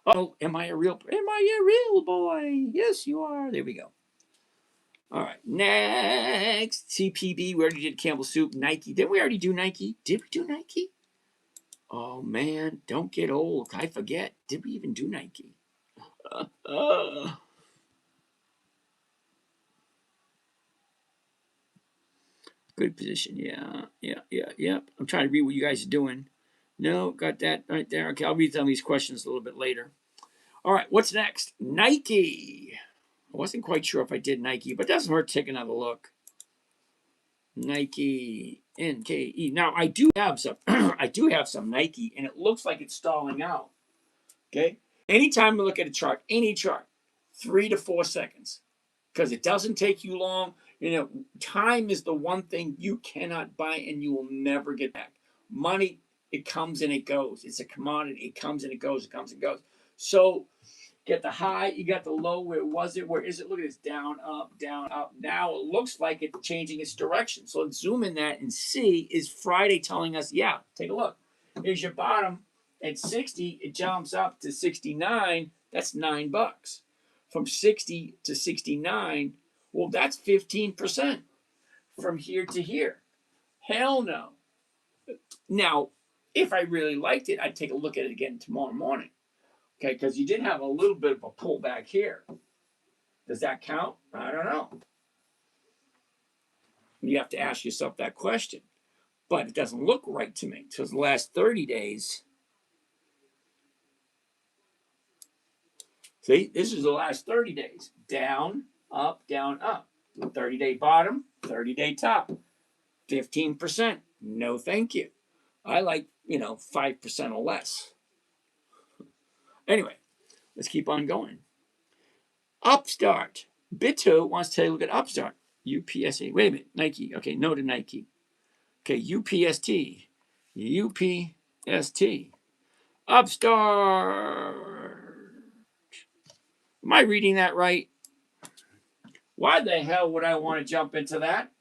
Oh, am I a real boy? Yes, you are. There we go. All right. Next. CPB. We already did Campbell Soup. Nike. Did we already do Nike? Did we do Nike? Oh, man. Don't get old. I forget. Did we even do Nike? Good position. Yeah. I'm trying to read what you guys are doing. No, got that right there. Okay, I'll read some of these questions a little bit later. All right, what's next? Nike. I wasn't quite sure if I did Nike, but it doesn't hurt to take another look. Nike, NKE. Now I do have some. I do have some Nike, and it looks like it's stalling out. Okay. Anytime you look at a chart, any chart, 3 to 4 seconds, because it doesn't take you long. You know, time is the one thing you cannot buy, and you will never get back. Money, it comes and it goes. It's a commodity. It comes and it goes. It comes and goes. So get the high, you got the low. Where was it? Where is it? Look at this. Down, up, down, up. Now it looks like it's changing its direction. So let's zoom in that and see, is Friday telling us, yeah, take a look. Here's your bottom at 60. It jumps up to 69. That's $9. From 60 to 69, well, that's 15% from here to here. Hell no. Now, if I really liked it, I'd take a look at it again tomorrow morning. Okay, because you did have a little bit of a pullback here. Does that count? I don't know. You have to ask yourself that question. But it doesn't look right to me. Because the last 30 days, see, this is the last 30 days. Down, up, down, up. 30-day bottom, 30-day top. 15%. No, thank you. I like, 5% or less. Anyway, let's keep on going. Upstart. Bito wants to take a look at Upstart. UPSA. Wait a minute. Nike. Okay, no to Nike. Okay, UPST. UPST. Upstart. Am I reading that right? Why the hell would I want to jump into that?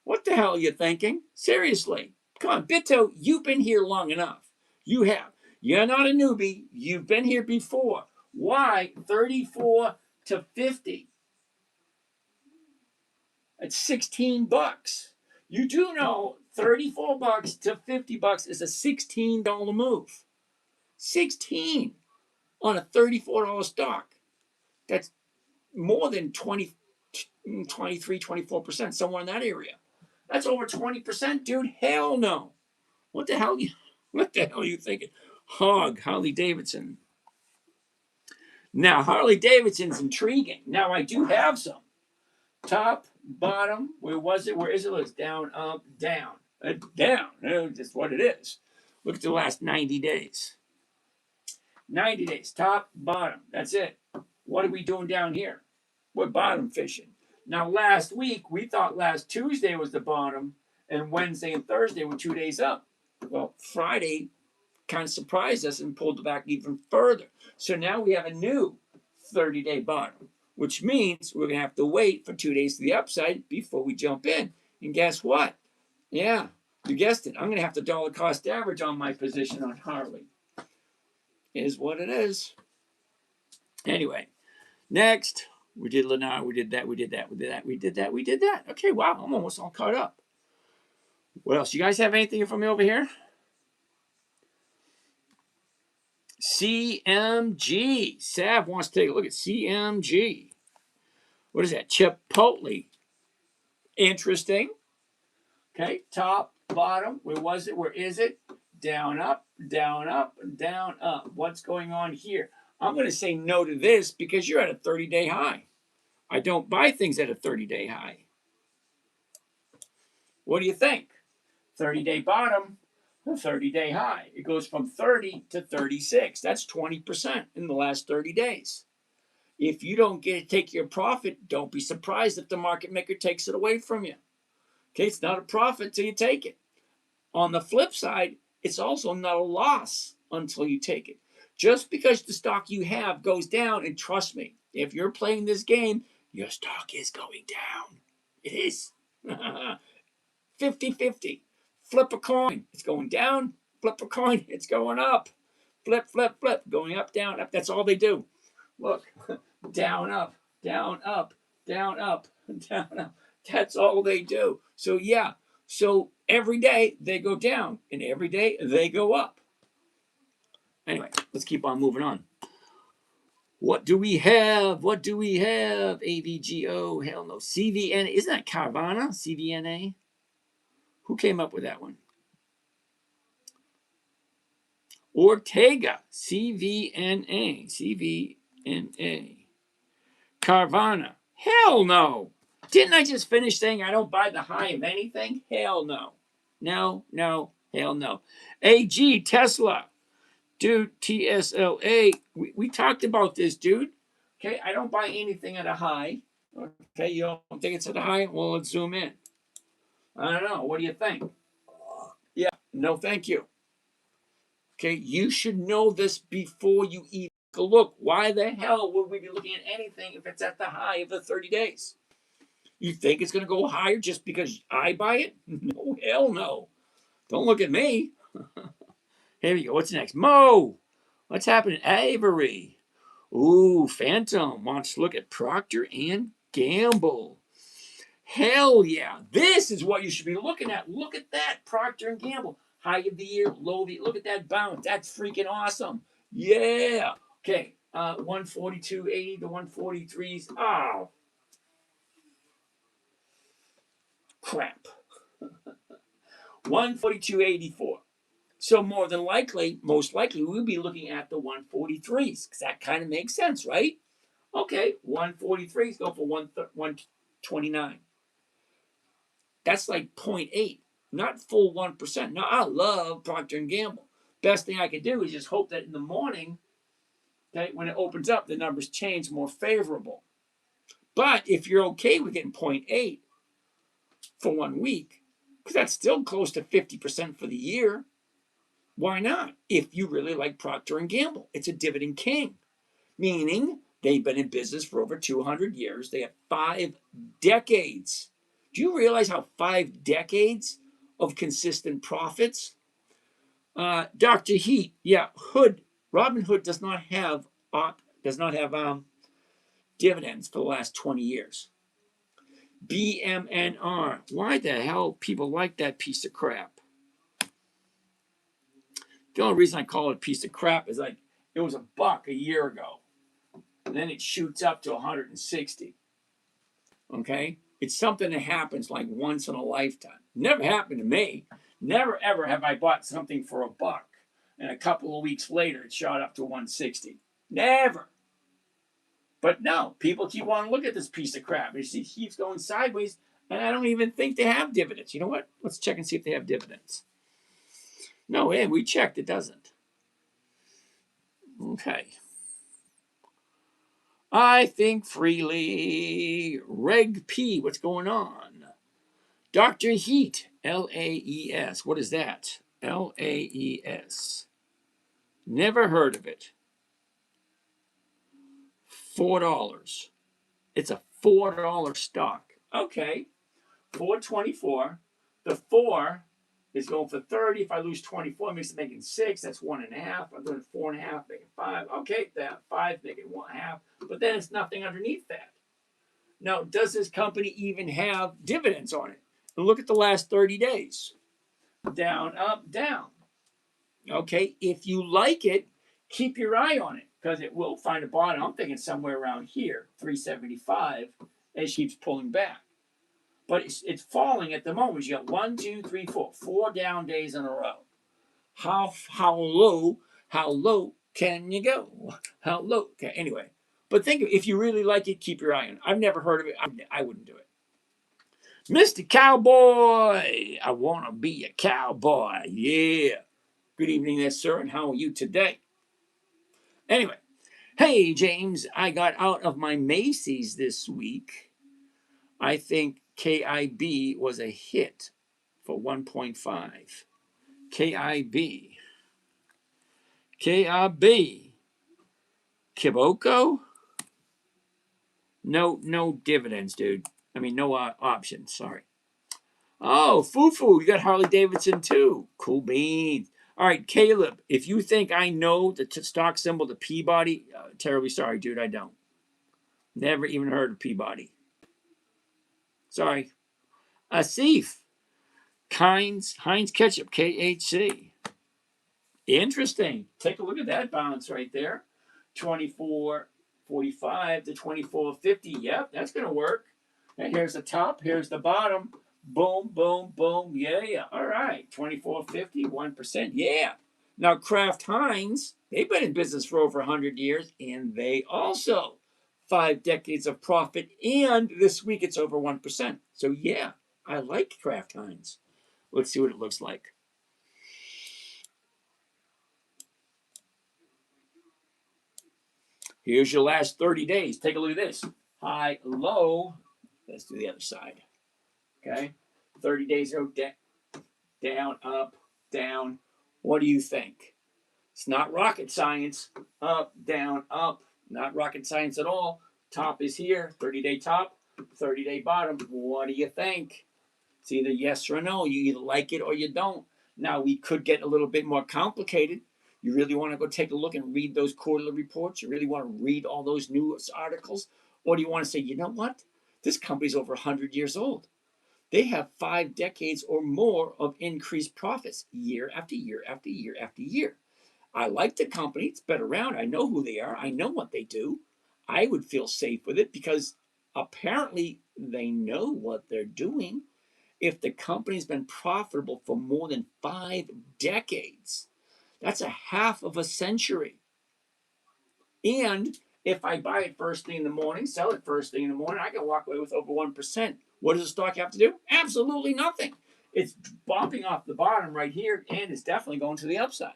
What the hell are you thinking? Seriously. Come on, Bito, you've been here long enough. You have. You're not a newbie. You've been here before. Why 34 to 50? It's $16. You do know $34 to $50 is a $16 move. 16 on a $34 stock. That's more than 20, 23, 24%, somewhere in that area. That's over 20%, dude. Hell no. What the hell are you thinking? Harley Davidson. Now, Harley Davidson's intriguing. Now, I do have some. Top, bottom, where was it? Where is it? It's down, up, down. Down. That's what it is. Look at the last 90 days. 90 days. Top, bottom. That's it. What are we doing down here? We're bottom fishing. Now, last week, we thought last Tuesday was the bottom, and Wednesday and Thursday were 2 days up. Well, Friday kind of surprised us and pulled back even further. So now we have a new 30-day bottom, which means we're going to have to wait for 2 days to the upside before we jump in. And guess what? Yeah, you guessed it. I'm going to have to dollar cost average on my position on Harley. Is what it is. Anyway, next, we did Lennar, we did that, we did that, we did that, we did that, we did that. Okay, wow, I'm almost all caught up. What else? You guys have anything for me over here? CMG. Sav wants to take a look at CMG. What is that? Chipotle. Interesting. Okay, top, bottom. Where was it? Where is it? Down, up, down, up, down, up. What's going on here? I'm going to say no to this because you're at a 30-day high. I don't buy things at a 30-day high. What do you think? 30-day bottom, a 30-day high. It goes from 30 to 36. That's 20% in the last 30 days. If you don't take your profit, don't be surprised if the market maker takes it away from you. Okay, it's not a profit till you take it. On the flip side, it's also not a loss until you take it. Just because the stock you have goes down, and trust me, if you're playing this game, your stock is going down. It is. 50-50. Flip a coin. It's going down. Flip a coin. It's going up. Flip, flip, flip. Going up, down, up. That's all they do. Look. Down, up, down, up, down, up, down, up. That's all they do. So, yeah. So, every day they go down, and every day they go up. Anyway, let's keep on moving on. What do we have? What do we have? AVGO. Hell no. CVN. Isn't that Carvana? CVNA? Who came up with that one? Ortega, CVNA, CVNA. Carvana, hell no. Didn't I just finish saying I don't buy the high of anything? Hell no. No, no, hell no. AG, Tesla. Dude, TSLA. We talked about this, dude. Okay, I don't buy anything at a high. Okay, you don't think it's at a high? Well, let's zoom in. I don't know. What do you think? Yeah, no, thank you. Okay, you should know this before you even look. Why the hell would we be looking at anything if it's at the high of the 30 days? You think it's going to go higher just because I buy it? No, hell no. Don't look at me. Here we go. What's next? Mo. What's happening? Avery. Ooh, Phantom wants to look at Procter and Gamble. Hell yeah. This is what you should be looking at. Look at that. Procter and Gamble. High of the year, low of the year. Look at that bounce. That's freaking awesome. Yeah. Okay. 142.80 to 143s. Oh, crap. 142.84. So more than likely, most likely, we'll be looking at the 143s because that kind of makes sense, right? Okay, 143s go for 129. That's like 0.8, not full 1%. Now, I love Procter & Gamble. Best thing I could do is just hope that in the morning, okay, when it opens up, the numbers change more favorable. But if you're okay with getting 0.8 for 1 week, because that's still close to 50% for the year, why not? If you really like Procter & Gamble, it's a dividend king, meaning they've been in business for over 200 years. They have 5 decades. Do you realize how 5 decades of consistent profits? Dr. Heat, yeah, Hood, Robin Hood does not have dividends for the last 20 years. BMNR, why the hell people like that piece of crap? The only reason I call it a piece of crap is like it was $1 a year ago. And then it shoots up to 160. Okay? It's something that happens like once in a lifetime. Never happened to me. Never ever have I bought something for $1 and a couple of weeks later it shot up to 160. Never. But no, people keep wanting to look at this piece of crap. It keeps going sideways, and I don't even think they have dividends. You know what? Let's check and see if they have dividends. No, hey, we checked. It doesn't. Okay. I think freely. Reg P, what's going on? Dr. Heat, LAES. What is that? LAES. Never heard of it. $4. It's a $4 stock. Okay. 424. The 4 is going for 30. If I lose 24, it makes it making 6. That's 1.5. I'm doing 4.5, making 5. Okay, that 5, making 1.5. But then it's nothing underneath that. Now, does this company even have dividends on it? And look at the last 30 days. Down, up, down. Okay, if you like it, keep your eye on it because it will find a bottom. I'm thinking somewhere around here, 375, as it keeps pulling back. But it's falling at the moment. You got 1, 2, 3, 4, 4 down days in a row. How low can you go? How low? Okay, anyway. But think of it, if you really like it, keep your eye on it. I've never heard of it. I wouldn't do it. Mr. Cowboy, I want to be a cowboy. Yeah. Good evening there, sir, and how are you today? Anyway, hey, James, I got out of my Macy's this week. I think KIB was a hit for 1.5. KIB. KIB. Kiboko? No dividends, dude. I mean, no options. Sorry. Oh, Fufu, you got Harley Davidson too. Cool beans. All right, Caleb, if you think I know the stock symbol, the Peabody, terribly sorry, dude, I don't. Never even heard of Peabody. Sorry. Asif, Heinz Ketchup, KHC. Interesting. Take a look at that balance right there. 24.45 to 24.50. Yep, that's going to work. And here's the top. Here's the bottom. Boom, boom, boom. Yeah. All right. 24.50, 1%. Yeah. Now, Kraft Heinz, they've been in business for over 100 years, and they also 5 decades of profit, and this week it's over 1%. So yeah, I like Kraft Heinz. Let's see what it looks like. Here's your last 30 days. Take a look at this. High, low. Let's do the other side. Okay. 30 days go down, up, down. What do you think? It's not rocket science. Up, down, up. Not rocket science at all. Top is here. 30-day top, 30-day bottom. What do you think? It's either yes or no. You either like it or you don't. Now, we could get a little bit more complicated. You really want to go take a look and read those quarterly reports? You really want to read all those news articles? Or do you want to say, you know what? This company's over 100 years old. They have 5 decades or more of increased profits year after year after year after year. I like the company. It's been around. I know who they are. I know what they do. I would feel safe with it because apparently they know what they're doing. If the company's been profitable for more than 5 decades, that's a half of a century. And if I buy it first thing in the morning, sell it first thing in the morning, I can walk away with over 1%. What does the stock have to do? Absolutely nothing. It's bumping off the bottom right here, and it's definitely going to the upside.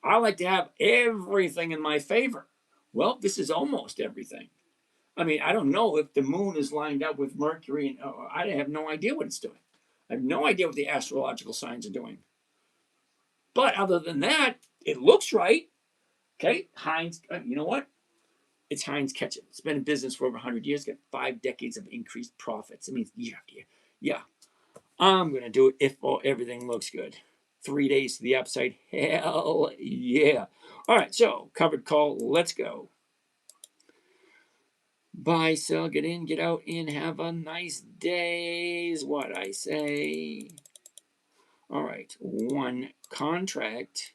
I like to have everything in my favor. Well, this is almost everything. I mean, I don't know if the moon is lined up with Mercury, and I have no idea what it's doing. I have no idea what the astrological signs are doing. But other than that, it looks right. Okay, Heinz, you know what? It's Heinz Ketchup. It's been in business for over 100 years, got 5 decades of increased profits. I mean, year after year. Yeah, I'm going to do it if everything looks good. 3 days to the upside. Hell yeah. All right, so covered call. Let's go. Buy, sell, get in, get out, and have a nice day is what I say. All right, one contract.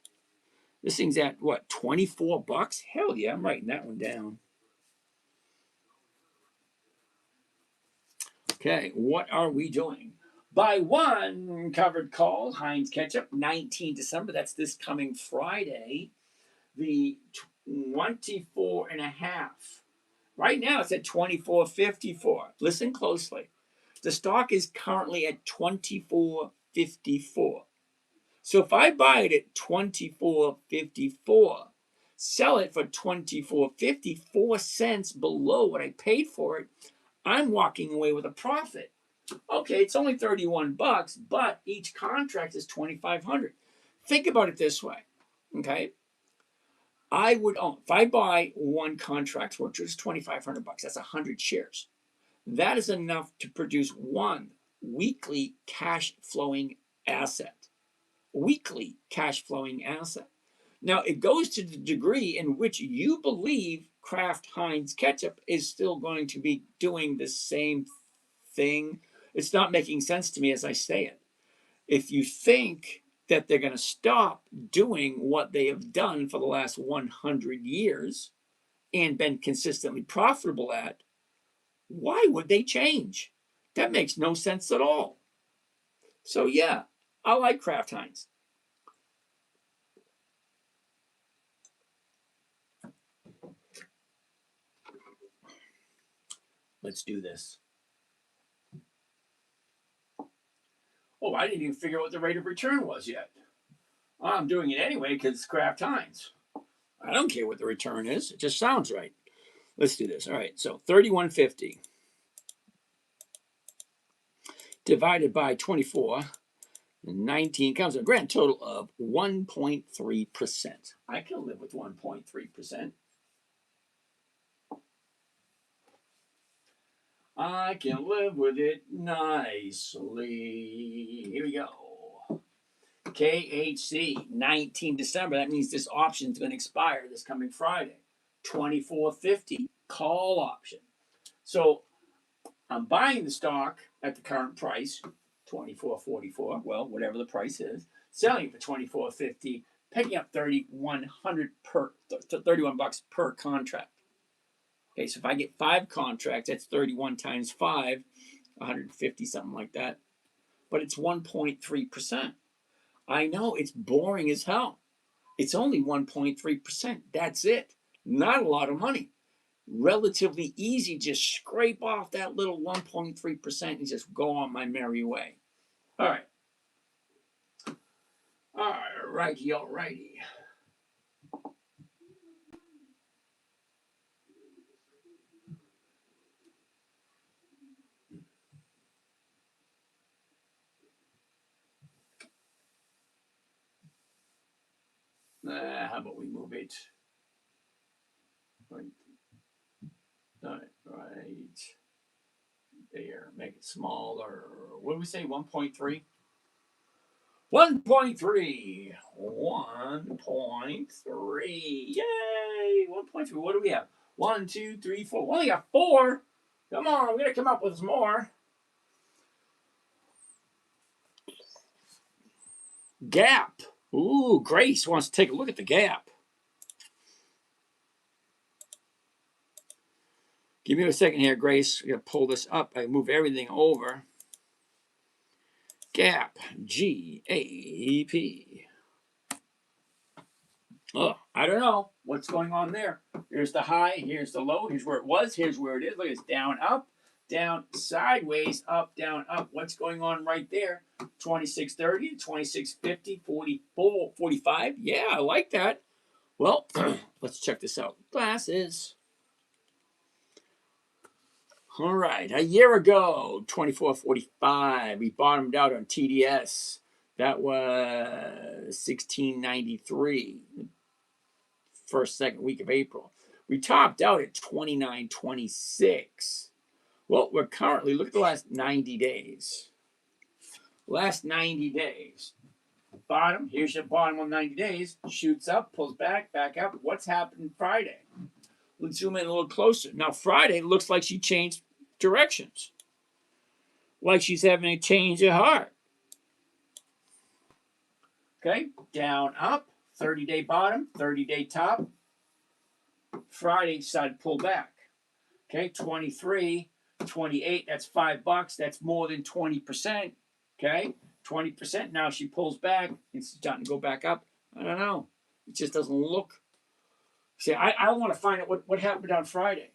This thing's at what, 24 bucks? Hell yeah, I'm writing that one down. Okay, what are we doing? Buy one covered call, Heinz Ketchup, 19 December. That's this coming Friday. The 24 and a half. Right now it's at 24.54. Listen closely. The stock is currently at 24.54. So if I buy it at 24.54, sell it for 24.50, 4 cents below what I paid for it, I'm walking away with a profit. Okay, it's only 31 bucks, but each contract is 2,500. Think about it this way. Okay, I would own, if I buy one contract, which is 2,500 bucks, that's 100 shares. That is enough to produce one weekly cash flowing asset. Weekly cash flowing asset. Now, it goes to the degree in which you believe Kraft Heinz ketchup is still going to be doing the same thing. It's not making sense to me as I say it. If you think that they're going to stop doing what they have done for the last 100 years and been consistently profitable at, why would they change? That makes no sense at all. So, yeah, I like Kraft Heinz. Let's do this. Oh, I didn't even figure out what the rate of return was yet. I'm doing it anyway because it's Kraft Heinz. I don't care what the return is. It just sounds right. Let's do this. All right, so 31.50 divided by 24, 19 comes to a grand total of 1.3%. I can live with 1.3%. I can live with it nicely. Here we go. KHC, 19 December. That means this option is going to expire this coming Friday. 24.50 call option. So I'm buying the stock at the current price, 24.44. Well, whatever the price is. Selling it for 24.50, picking up 31 bucks per contract. Okay, so if I get 5 contracts, that's 31 times 5, 150, something like that. But it's 1.3%. I know it's boring as hell. It's only 1.3%. That's it. Not a lot of money. Relatively easy. Just scrape off that little 1.3% and just go on my merry way. All right. All righty, all righty. How about we move it? Right there. Make it smaller. What do we say? 1.3? 1.3. 1.3. Yay! 1.3. What do we have? 1, 2, 3, 4. We only got 4. Come on, we gotta come up with some more. Gap. Ooh, Grace wants to take a look at the gap. Give me a second here, Grace. We gotta pull this up. I move everything over. Gap. G-A-P. Oh, I don't know what's going on there. Here's the high, here's the low, here's where it was, here's where it is. Look, it's down, up, down, sideways, up, down, up. What's going on right there? 26.30, 26.50, 44, 45. Yeah, I like that. Well, let's check this out. Glasses. All right, a year ago, 24.45, we bottomed out on TDS. That was 16.93. First, second week of April. We topped out at 29.26. Well, we're currently, look at the last 90 days. Last 90 days. Bottom, here's your bottom of 90 days. Shoots up, pulls back, back up. What's happened Friday? Let's zoom in a little closer. Now, Friday looks like she changed directions. Like she's having a change of heart. Okay, down, up, 30-day bottom, 30-day top. Friday decided to pull back. Okay, 23, 28, that's $5. That's more than 20%. Okay, 20%. Now she pulls back. It's starting to go back up. I don't know. It just doesn't look. See, I want to find out what happened on Friday.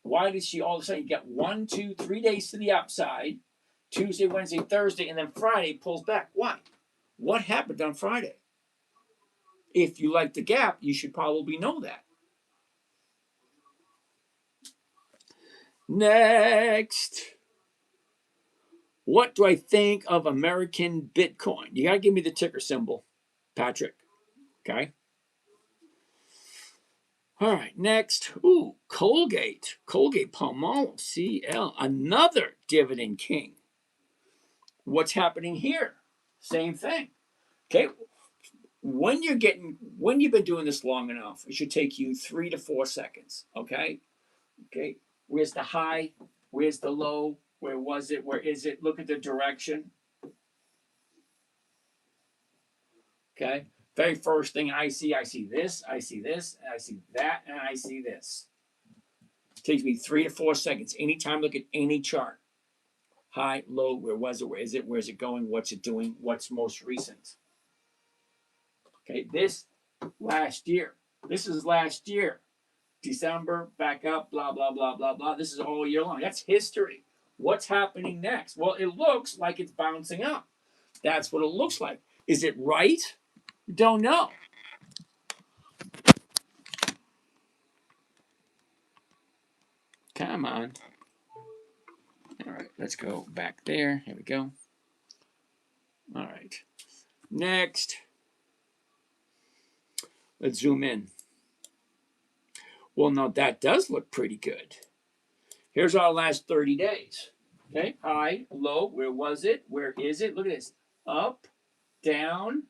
Why did she all of a sudden get 1, 2, 3 days to the upside, Tuesday, Wednesday, Thursday, and then Friday pulls back? Why? What happened on Friday? If you like the gap, you should probably know that. Next. What do I think of American Bitcoin? You got to give me the ticker symbol, Patrick. Okay. All right. Next. Ooh, Colgate. Colgate Palmolive CL. Another dividend king. What's happening here? Same thing. Okay. When you've been doing this long enough, it should take you 3 to 4 seconds. Okay. Okay. Where's the high? Where's the low? Where was it? Where is it? Look at the direction. Okay. Very first thing I see this, I see this, and I see that, and I see this. It takes me 3 to 4 seconds. Anytime I look at any chart. High, low, where was it? Where is it? Where's it going? What's it doing? What's most recent? Okay, this last year. This is last year. December, back up, blah, blah, blah, blah, blah. This is all year long. That's history. What's happening next? Well, it looks like it's bouncing up. That's what it looks like. Is it right? Don't know. Come on. All right, let's go back there. Here we go. All right. Next. Let's zoom in. Well, now that does look pretty good. Here's our last 30 days. Okay, high, low, where was it? Where is it? Look at this. Up, down,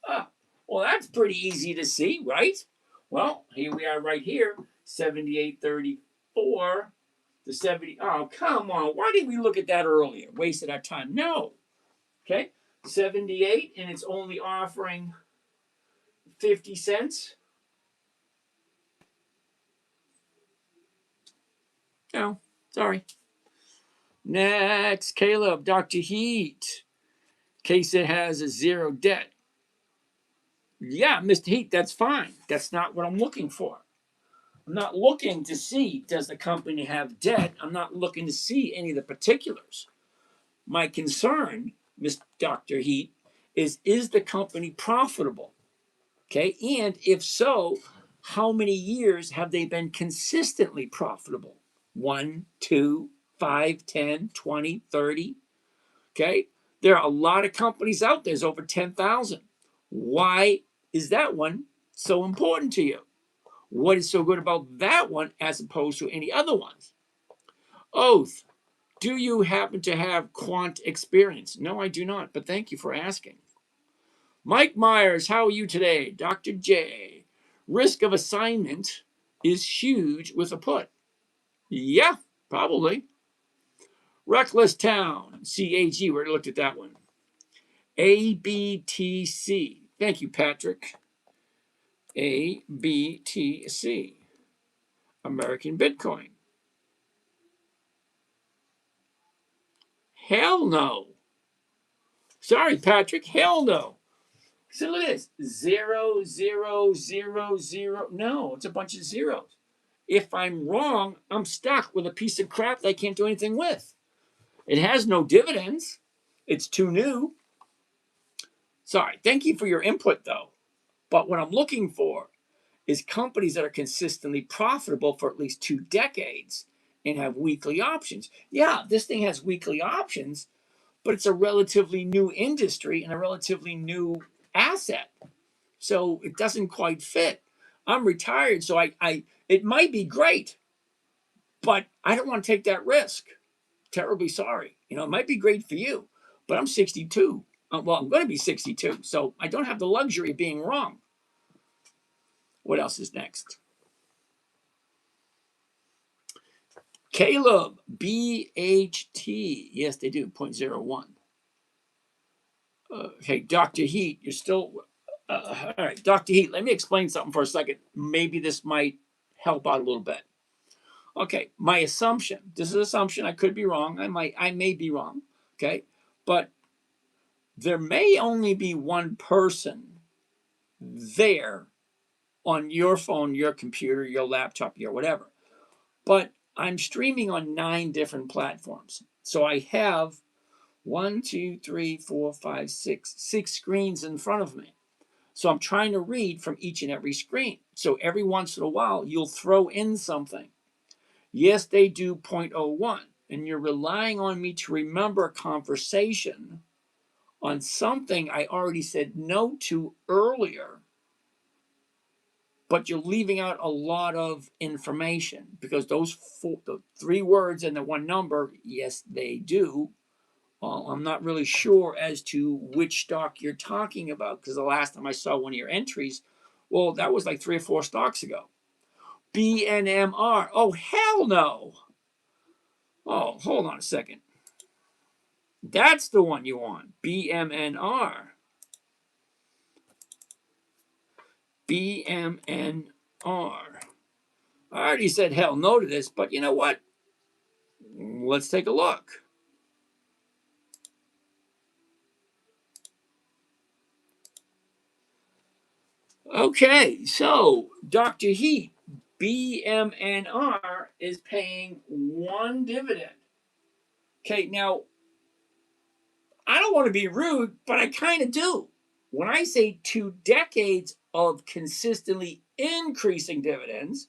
up. Well, that's pretty easy to see, right? Well, here we are right here, 78.34 to 70. Oh, come on. Why didn't we look at that earlier? Wasted our time. No. Okay, 78, and it's only offering 50 cents. No, sorry. Next, Caleb, Dr. Heat. Case it has a zero debt. Yeah, Mr. Heat, that's fine. That's not what I'm looking for. I'm not looking to see, does the company have debt? I'm not looking to see any of the particulars. My concern, Mr. Dr. Heat, is the company profitable? Okay, and if so, how many years have they been consistently profitable? 1, 2, 5, 10, 20, 30. Okay, there are a lot of companies out there. There's over 10,000. Why is that one so important to you? What is so good about that one as opposed to any other ones? Oath, do you happen to have quant experience? No, I do not, but thank you for asking. Mike Myers, how are you today? Dr. J, risk of assignment is huge with a put. Yeah, probably. Reckless Town, CAG, we already looked at that one. ABTC, thank you, Patrick. ABTC, American Bitcoin. Hell no. Sorry, Patrick, hell no. So look at this 0, 0, 0, 0. No, it's a bunch of zeros. If I'm wrong, I'm stuck with a piece of crap that I can't do anything with. It has no dividends. It's too new. Sorry. Thank you for your input, though. But what I'm looking for is companies that are consistently profitable for at least 2 decades and have weekly options. Yeah, this thing has weekly options, but it's a relatively new industry and a relatively new asset. So it doesn't quite fit. I'm retired, so I it might be great, but I don't want to take that risk. Terribly sorry. It might be great for you, but I'm 62. Well, I'm going to be 62, so I don't have the luxury of being wrong. What else is next? Caleb, BHT. Yes, they do, 0.01. Hey, Dr. Heat, you're still... all right, Dr. Heat, let me explain something for a second. Maybe this might help out a little bit. Okay, my assumption, this is an assumption, I could be wrong, I may be wrong, okay? But there may only be one person there on your phone, your computer, your laptop, your whatever. But I'm streaming on 9 different platforms. So I have 1, 2, 3, 4, 5, 6 screens in front of me. So I'm trying to read from each and every screen. So every once in a while, you'll throw in something. Yes, they do 0.01. And you're relying on me to remember a conversation on something I already said no to earlier, but you're leaving out a lot of information because the 3 words and the 1 number, yes, they do. I'm not really sure as to which stock you're talking about because the last time I saw one of your entries, well, that was like 3 or 4 stocks ago. BNMR. Oh, hell no. Oh, hold on a second. That's the one you want. BMNR. BMNR. I already said hell no to this, but you know what? Let's take a look. Okay, so Dr. Heat, BMNR is paying 1 dividend. Okay, now I don't want to be rude, but I kind of do. When I say 2 decades of consistently increasing dividends,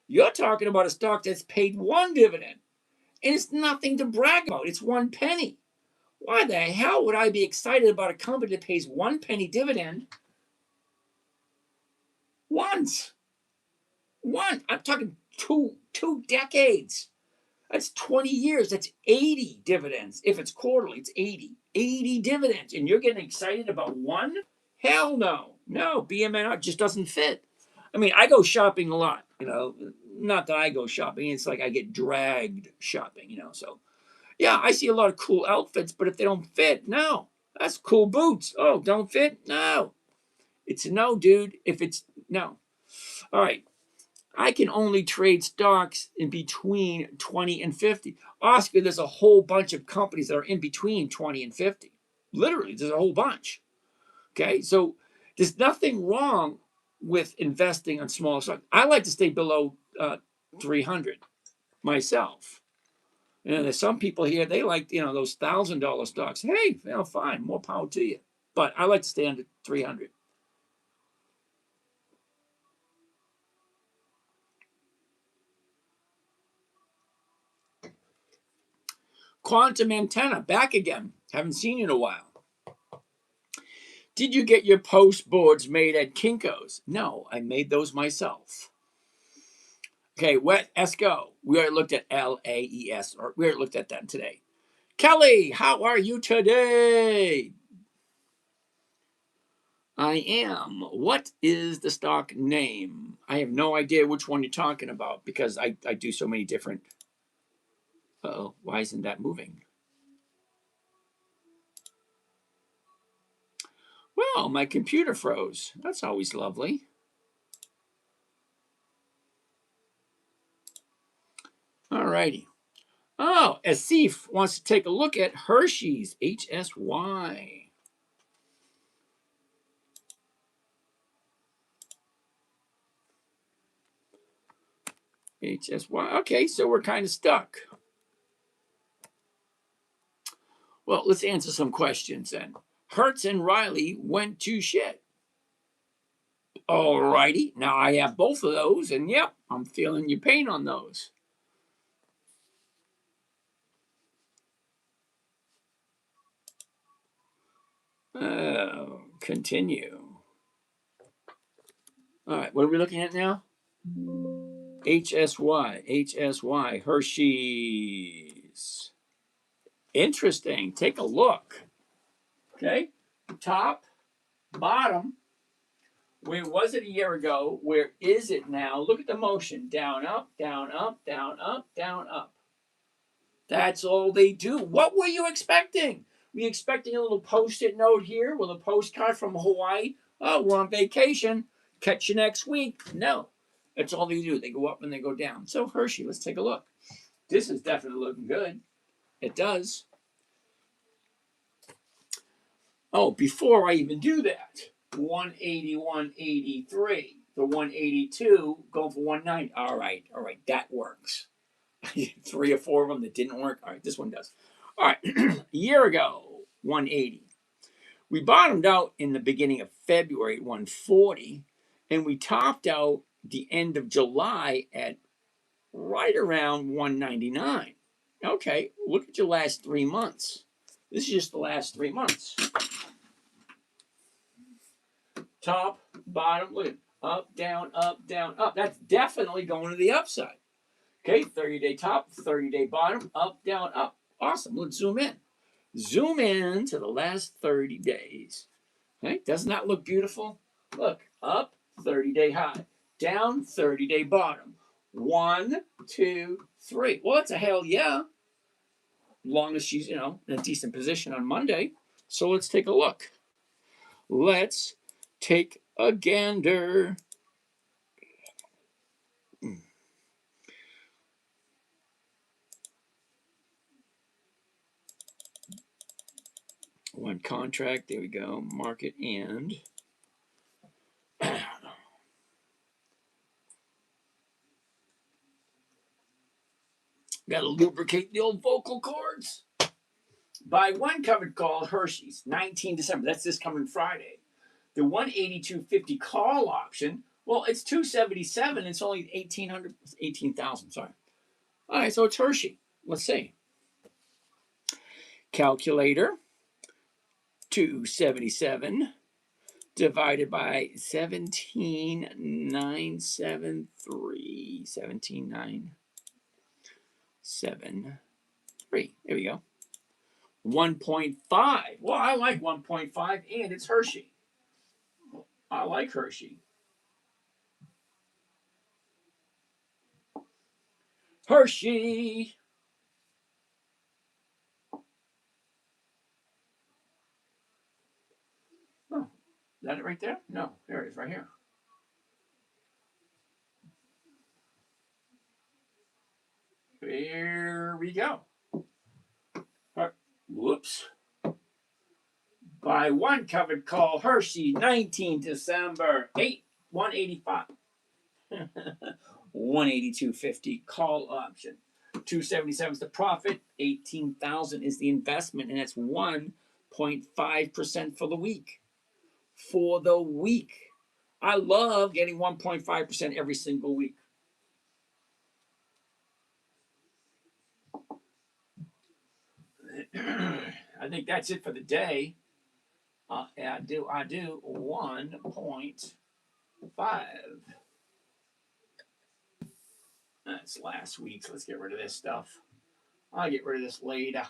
you're talking about a stock that's paid 1 dividend. And it's nothing to brag about. It's 1 penny. Why the hell would I be excited about a company that pays 1 penny dividend once? I'm talking two decades. That's 20 years. That's 80 dividends. If it's quarterly, it's 80 dividends. And you're getting excited about 1? Hell no. No, BMNR just doesn't fit. I mean, I go shopping a lot, Not that I go shopping. It's like I get dragged shopping, So, yeah, I see a lot of cool outfits, but if they don't fit, no. That's cool boots. Oh, don't fit? No. It's a no, dude. If it's no. All right. I can only trade stocks in between 20 and 50. Oscar, there's a whole bunch of companies that are in between 20 and 50. Literally, there's a whole bunch. Okay, so There's nothing wrong with investing on small stocks. I like to stay below 300 myself. There's some people here, they like, those $1,000 stocks. Hey, fine, more power to you. But I like to stay under 300. Quantum Antenna, back again. Haven't seen you in a while. Did you get your post boards made at Kinko's? No, I made those myself. Okay, let's go. We already looked at LAES, or we already looked at that today. Kelly, how are you today? I am. What is the stock name? I have no idea which one you're talking about because I do so many different. Uh-oh, why isn't that moving? Well, my computer froze. That's always lovely. All righty. Oh, Asif wants to take a look at Hershey's, HSY. HSY. Okay, so we're kind of stuck. Well, let's answer some questions then. Hertz and Riley went to shit. All righty. Now I have both of those, and yep, I'm feeling your pain on those. Continue. All right, what are we looking at now? HSY, Hershey's. Interesting. Take a look. Okay, top, bottom. Where was it a year ago? Where is it now? Look at the motion. Down, up, down, up, down, up, down, up. That's all they do. What were you expecting? Were you expecting a little post-it note here with a postcard from Hawaii? Oh, we're on vacation. Catch you next week. No. That's all they do. They go up and they go down. So Hershey, let's take a look. This is definitely looking good. It does. Oh, before I even do that, 180, 183. The 182 going for 190. All right. That works. 3 or 4 of them that didn't work. All right, this one does. All right, a year ago, 180. We bottomed out in the beginning of February at 140, and we topped out the end of July at right around 199. Okay, look at your last 3 months. This is just the last 3 months. Top, bottom, look at it. Up, down, up, down, up. That's definitely going to the upside. Okay, 30-day top, 30-day bottom, up, down, up. Awesome. Let's zoom in. Zoom in to the last 30 days. Okay, doesn't that look beautiful? Look, up, 30-day high, down, 30-day bottom. 1, 2, 3. Well, it's a hell yeah. Long as she's, in a decent position on Monday. So let's take a look. Let's take a gander. One contract, there we go. Market and got to lubricate the old vocal cords. Buy one covered call, Hershey's, 19 December. That's this coming Friday. The 182.50 call option, well, it's 277. It's only 18,000. Sorry. All right, so it's Hershey. Let's see. Calculator, 277 divided by 17,973. 17,973. There we go. 1.5. Well, I like 1.5, and it's Hershey. I like Hershey. Hershey. Oh, is that it right there? No, there it is right here. Here we go. Right. Whoops. Buy one covered call Hershey, 19 December, 185. 182.50 call option. 277 is the profit, 18,000 is the investment, and that's 1.5% for the week. For the week. I love getting 1.5% every single week. I think that's it for the day. I do 1.5. That's last week's. Let's get rid of this stuff. I'll get rid of this later.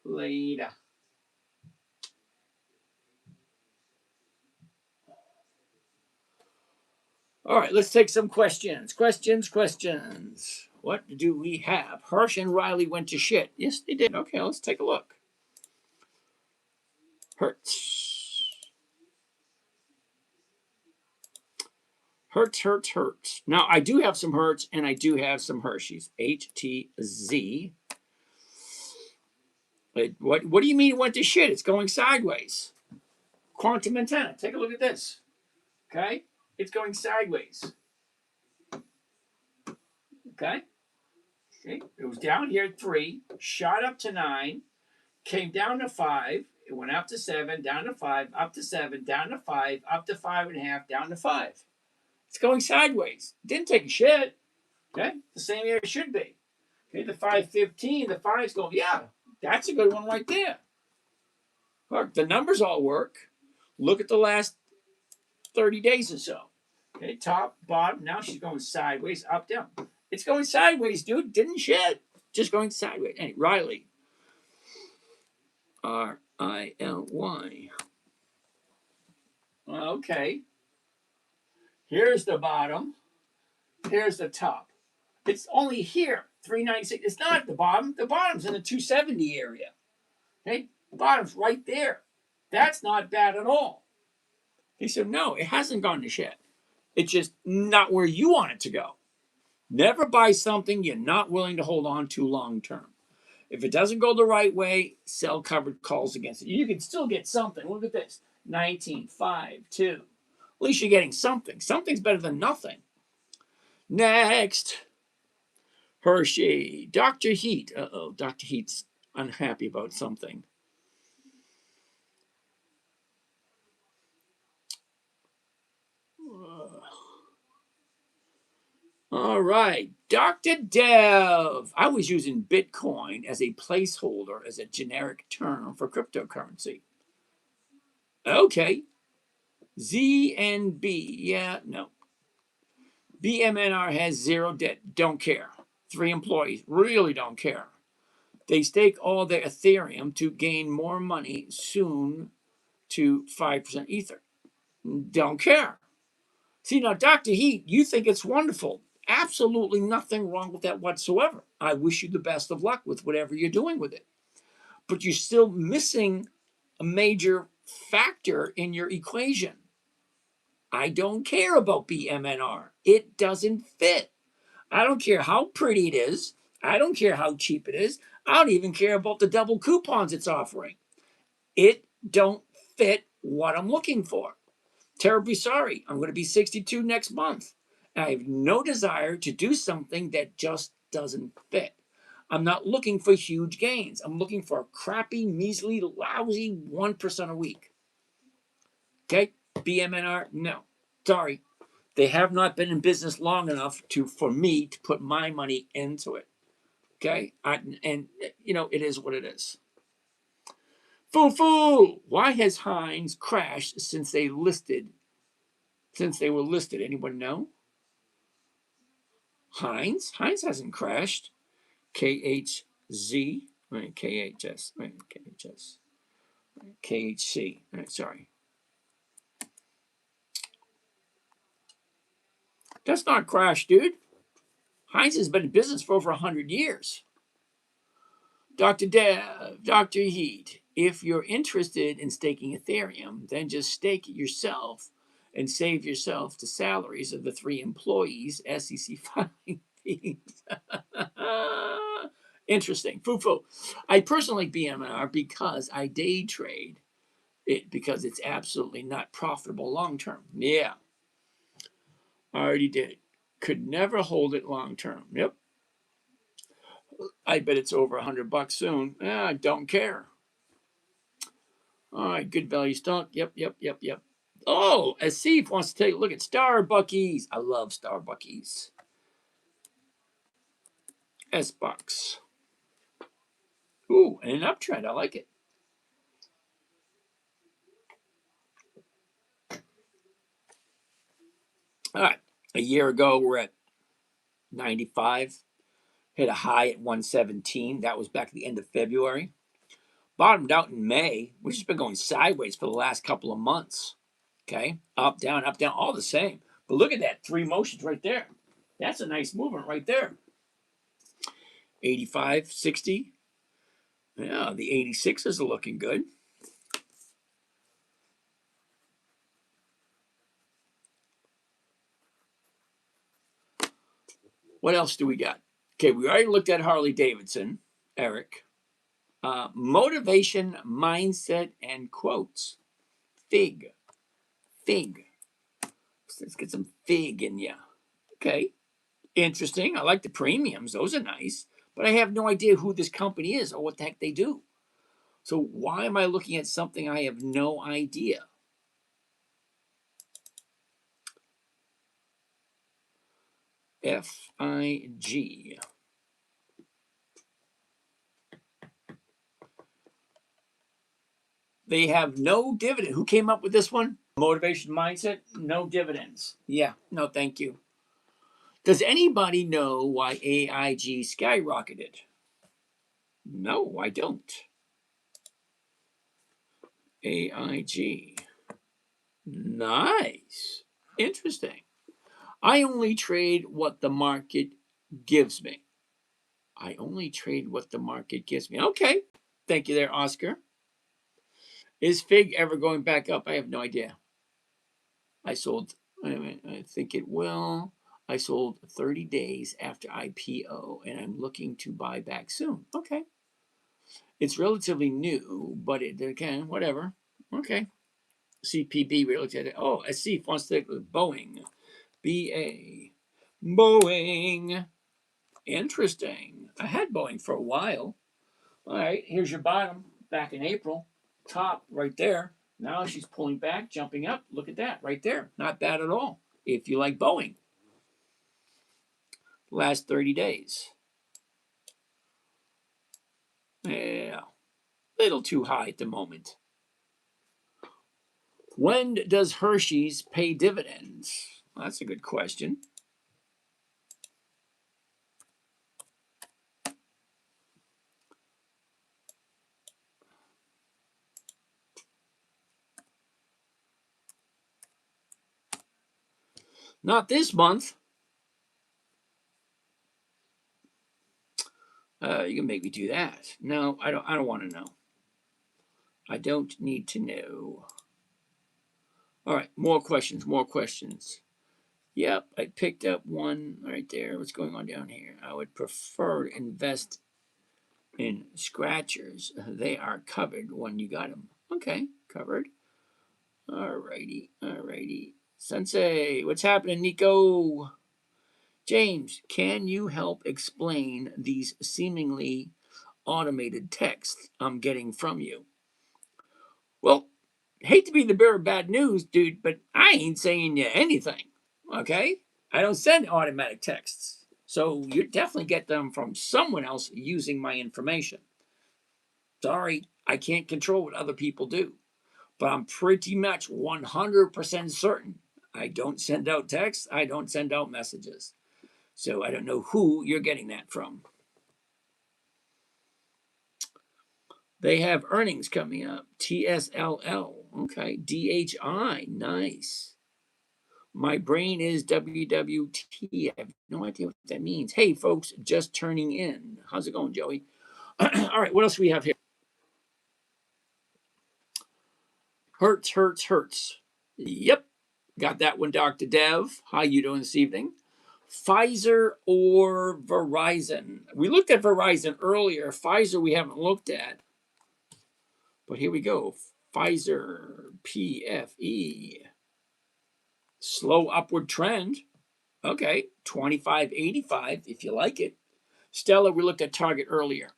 Later. All right, let's take some questions. Questions. What do we have? Hirsch and Riley went to shit. Yes, they did. Okay, let's take a look. Hertz. Hertz. Now, I do have some Hertz and I do have some Hershey's. HTZ. What do you mean it went to shit? It's going sideways. Quantum antenna. Take a look at this. Okay? It's going sideways. Okay? See? It was down here at 3, shot up to 9, came down to 5, it went up to 7, down to 5, up to 7, down to 5, up to 5.5, down to 5. It's going sideways. Didn't take a shit. Okay? The same area it should be. Okay, the 515, the 5's going, yeah, that's a good one right there. Look, the numbers all work. Look at the last 30 days or so. Okay, top, bottom. Now she's going sideways, up, down. It's going sideways, dude. Didn't shit. Just going sideways. Hey, Riley. Riley. Okay. Here's the bottom. Here's the top. It's only here, 396. It's not at the bottom. The bottom's in the 270 area. Okay, the bottom's right there. That's not bad at all. He said, no, it hasn't gone to shit. It's just not where you want it to go. Never buy something you're not willing to hold on to long term. If it doesn't go the right way, sell covered calls against it. You can still get something. Look at this. 19.52. At least you're getting something. Something's better than nothing. Next. Hershey. Dr. Heat. Uh-oh. Dr. Heat's unhappy about something. All right. Dr. Dev. I was using Bitcoin as a placeholder, as a generic term for cryptocurrency. Okay. ZNB. Yeah, no. BMNR has 0 debt. Don't care. 3 employees. Really don't care. They stake all their Ethereum to gain more money soon to 5% Ether. Don't care. See, now, Dr. Heat, you think it's wonderful. Absolutely nothing wrong with that whatsoever. I wish you the best of luck with whatever you're doing with it. But you're still missing a major factor in your equation. I don't care about BMNR. It doesn't fit. I don't care how pretty it is. I don't care how cheap it is. I don't even care about the double coupons it's offering. It don't fit what I'm looking for. Terribly sorry. I'm going to be 62 next month. I have no desire to do something that just doesn't fit. I'm not looking for huge gains. I'm looking for a crappy, measly, lousy 1% a week. Okay? BMNR, no. Sorry. They have not been in business long enough for me to put my money into it. Okay? It is what it is. Foo! Why has Heinz crashed since they were listed? Anyone know? Heinz hasn't crashed. KHZ. Right, KHS. Right, KHS. Right, KHC. Right, sorry. That's not crash, dude. Heinz has been in business for over 100 years. Dr. Dev, Dr. Heat, if you're interested in staking Ethereum, then just stake it yourself and save yourself the salaries of the 3 employees, SEC filing fees. Interesting. Foo. I personally like BMR because I day trade because it's absolutely not profitable long term. Yeah, I already did it. Could never hold it long term. Yep. I bet it's over $100 soon. I don't care. All right, good value stock. Yep. Oh, Asif wants to take a look at Starbuckies. I love Starbuckies. S-Bucks. Ooh, and an uptrend. I like it. All right. A year ago, we're at 95. Hit a high at 117. That was back at the end of February. Bottomed out in May. We've just been going sideways for the last couple of months. Okay. Up, down, all the same. But look at that. 3 motions right there. That's a nice movement right there. 85, 60. Yeah, the 86s are looking good. What else do we got? Okay, we already looked at Harley Davidson, Eric. Motivation, mindset, and quotes. Fig. Let's get some fig in you. Okay, interesting. I like the premiums. Those are nice. But I have no idea who this company is or what the heck they do. So why am I looking at something I have no idea? FIG. They have no dividend. Who came up with this one? Motivation mindset, no dividends. Yeah, no, thank you. Does anybody know why AIG skyrocketed? No, I don't. AIG. Nice. Interesting. I only trade what the market gives me. I only trade what the market gives me. Okay. Thank you there, Oscar. Is FIG ever going back up? I have no idea. I sold, I think it will. I sold 30 days after IPO, and I'm looking to buy back soon. Okay. It's relatively new, but it can, whatever. Okay. CPB, we looked at it. Oh, Asif wants to take with Boeing. BA. Boeing. Interesting. I had Boeing for a while. All right, here's your bottom back in April. Top right there. Now she's pulling back, jumping up. Look at that right there. Not bad at all if you like Boeing. Last 30 days. Yeah, little too high at the moment. When does Hershey's pay dividends? Well, that's a good question. Not this month. You can make me do that. No, I don't want to know. I don't need to know. All right, more questions. Yep, I picked up one right there. What's going on down here? I would prefer to invest in scratchers. They are covered when you got them. Okay, covered. Alrighty. Sensei, what's happening, Nico? James, can you help explain these seemingly automated texts I'm getting from you? Well, hate to be the bearer of bad news, dude, but I ain't saying you anything. Okay? I don't send automatic texts. So you definitely get them from someone else using my information. Sorry, I can't control what other people do. But I'm pretty much 100% certain I don't send out texts, I don't send out messages. So I don't know who you're getting that from. They have earnings coming up. TSLL. Okay. DHI. Nice. My brain is WWT. I have no idea what that means. Hey, folks, just turning in. How's it going, Joey? All right, what else do we have here? Hurts. Yep, got that one, Dr. Dev. How you doing this evening? Pfizer or Verizon? We looked at Verizon earlier. Pfizer we haven't looked at. But here we go. Pfizer, PFE. Slow upward trend. Okay, 25.85 if you like it. Stella, we looked at Target earlier.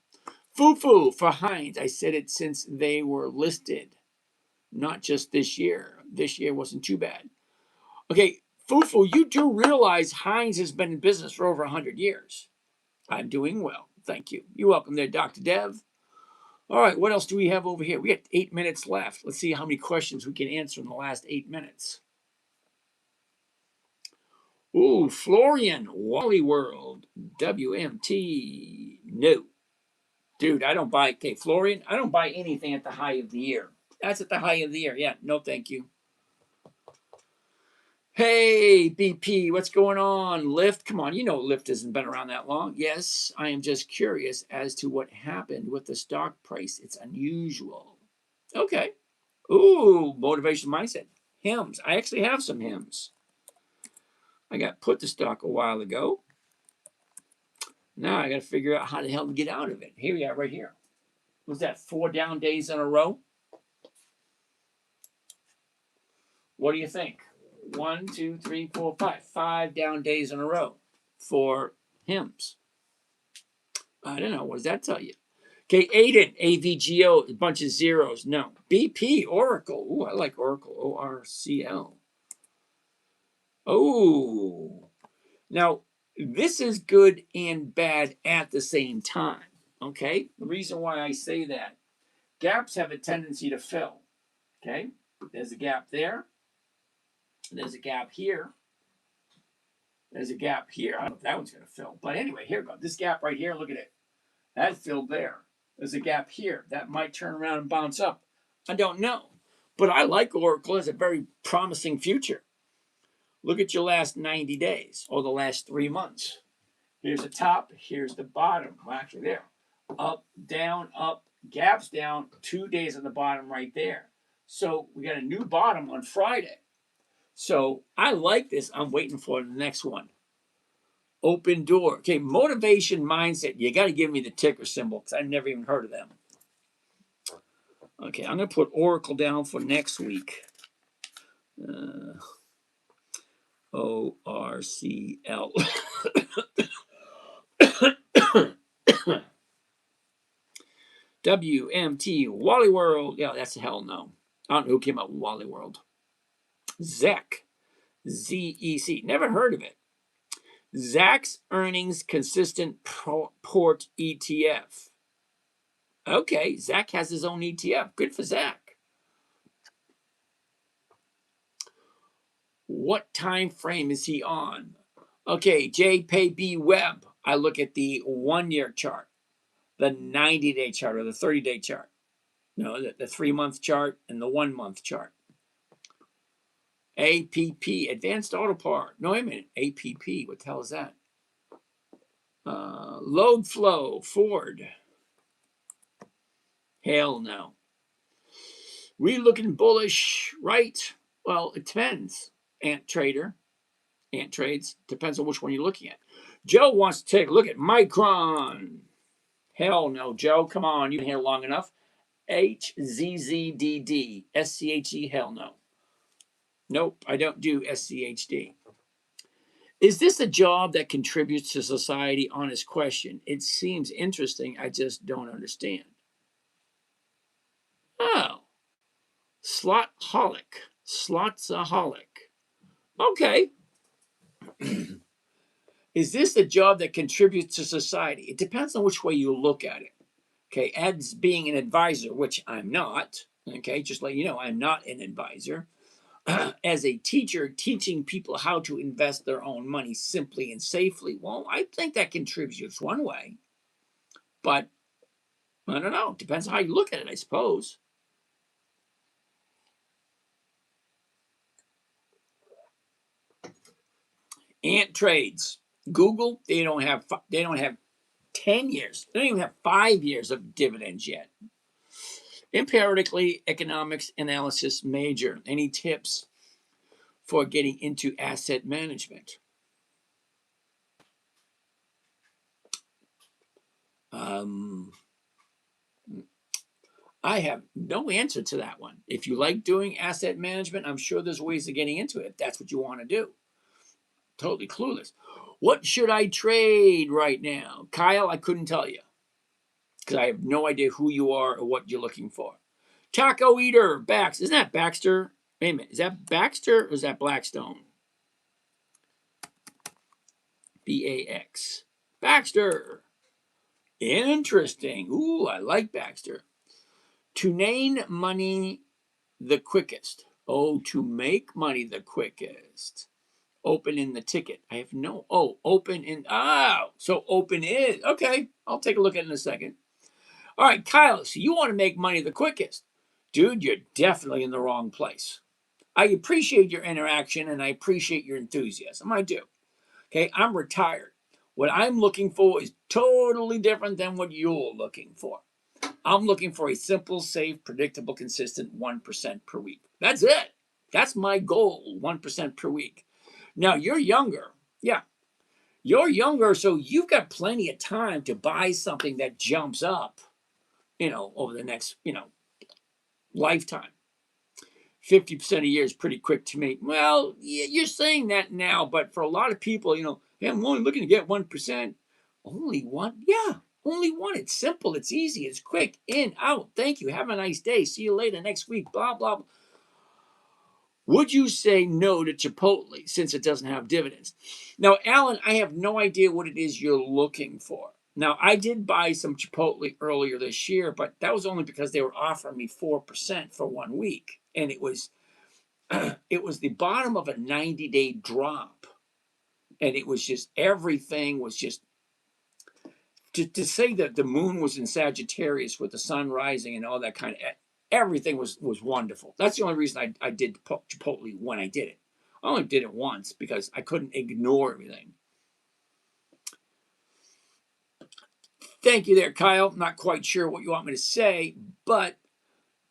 Foo-foo for Heinz. I said it since they were listed, not just this year. This year wasn't too bad. Okay, Foo-foo, you do realize Heinz has been in business for over 100 years. I'm doing well. Thank you. You're welcome there, Dr. Dev. All right, what else do we have over here? We got 8 minutes left. Let's see how many questions we can answer in the last 8 minutes. Ooh, Florian, Wally World, WMT. No. Dude, I don't buy, okay, Florian, I don't buy anything at the high of the year. That's at the high of the year. Yeah, no, thank you. Hey, BP, what's going on? Lyft, come on, you know Lyft hasn't been around that long. Yes, I am just curious as to what happened with the stock price. It's unusual. Okay. Ooh, motivation mindset. Hymns. I actually have some hymns. I got put to stock a while ago. Now I got to figure out how the hell to get out of it. Here we are, right here. Was that 4 down days in a row? What do you think? 1, 2, 3, 4, 5. 5 down days in a row for hymns. I don't know. What does that tell you? Okay, Aiden, AVGO, a bunch of zeros. No. BP, Oracle. Ooh, I like Oracle. ORCL. Oh. Now, this is good and bad at the same time. Okay? The reason why I say that, gaps have a tendency to fill. Okay? There's a gap there. There's a gap here. There's a gap here. I don't know if that one's going to fill. But anyway, here we go. This gap right here, look at it. That filled there. There's a gap here. That might turn around and bounce up. I don't know. But I like Oracle as a very promising future. Look at your last 90 days or the last 3 months. Here's the top. Here's the bottom. Well, actually, there. Up, gaps down. 2 days on the bottom right there. So we got a new bottom on Friday. So I like this. I'm waiting for the next one. Open door. Okay, motivation mindset. You got to give me the ticker symbol because I've never even heard of them. Okay, I'm going to put Oracle down for next week. ORCL. WMT, Wally World. Yeah, that's a hell no. I don't know who came up with Wally World. ZEC. ZEC. Never heard of it. Zacks Earnings Consistent Port ETF. Okay, Zach has his own ETF. Good for Zach. What time frame is he on? Okay, JPB Web. I look at the 1-year chart, the 90-day chart, or the 30-day chart. No, the 3-month chart and the 1-month chart. APP, Advanced Auto Part. No, wait a minute. APP, what the hell is that? Load Flow, Ford. Hell no. We looking bullish, right? Well, it depends. Ant Trades. Depends on which one you're looking at. Joe wants to take a look at Micron. Hell no, Joe. Come on. You've been here long enough. HZZDD. SCHE. Hell no. Nope, I don't do SCHD. Is this a job that contributes to society? Honest question. It seems interesting. I just don't understand. Oh. Slothaholic. Slotsaholic. Okay. Is this a job that contributes to society? It depends on which way you look at it. Okay, as being an advisor, which I'm not. Okay, just let you know, I'm not an advisor. As a teacher, teaching people how to invest their own money simply and safely, well, I think that contributes one way. But I don't know. Depends on how you look at it, I suppose. Ant Trades. Google, they don't have 10 years. They don't even have 5 years of dividends yet. Empirically, economics analysis major. Any tips for getting into asset management? I have no answer to that one. If you like doing asset management, I'm sure there's ways of getting into it if that's what you want to do. Totally clueless. What should I trade right now? Kyle, I couldn't tell you because I have no idea who you are or what you're looking for. Taco Eater, Bax. Isn't that Baxter? Wait a minute. Is that Baxter or is that Blackstone? BAX. Baxter. Interesting. Ooh, I like Baxter. To name money the quickest. Oh, to make money the quickest. Open in the ticket. I have no. Oh, open in. Oh, so open is. Okay, I'll take a look at it in a second. All right, Kyle, so you want to make money the quickest. Dude, you're definitely in the wrong place. I appreciate your interaction and I appreciate your enthusiasm. I do. Okay, I'm retired. What I'm looking for is totally different than what you're looking for. I'm looking for a simple, safe, predictable, consistent 1% per week. That's it. That's my goal, 1% per week. Now, you're younger. Yeah, you're younger, so you've got plenty of time to buy something that jumps up, over the next, lifetime. 50% a year is pretty quick to me. Well, you're saying that now, but for a lot of people, hey, I'm only looking to get 1%. Only one? Yeah, only one. It's simple. It's easy. It's quick. In, out. Thank you. Have a nice day. See you later next week. Blah, blah, blah. Would you say no to Chipotle since it doesn't have dividends? Now, Alan, I have no idea what it is you're looking for. Now, I did buy some Chipotle earlier this year, but that was only because they were offering me 4% for 1 week. And it was the bottom of a 90-day drop. And it was just, everything was just, to say that the moon was in Sagittarius with the sun rising and all that kind of, everything was wonderful. That's the only reason I did Chipotle when I did it. I only did it once because I couldn't ignore everything. Thank you there, Kyle. Not quite sure what you want me to say, but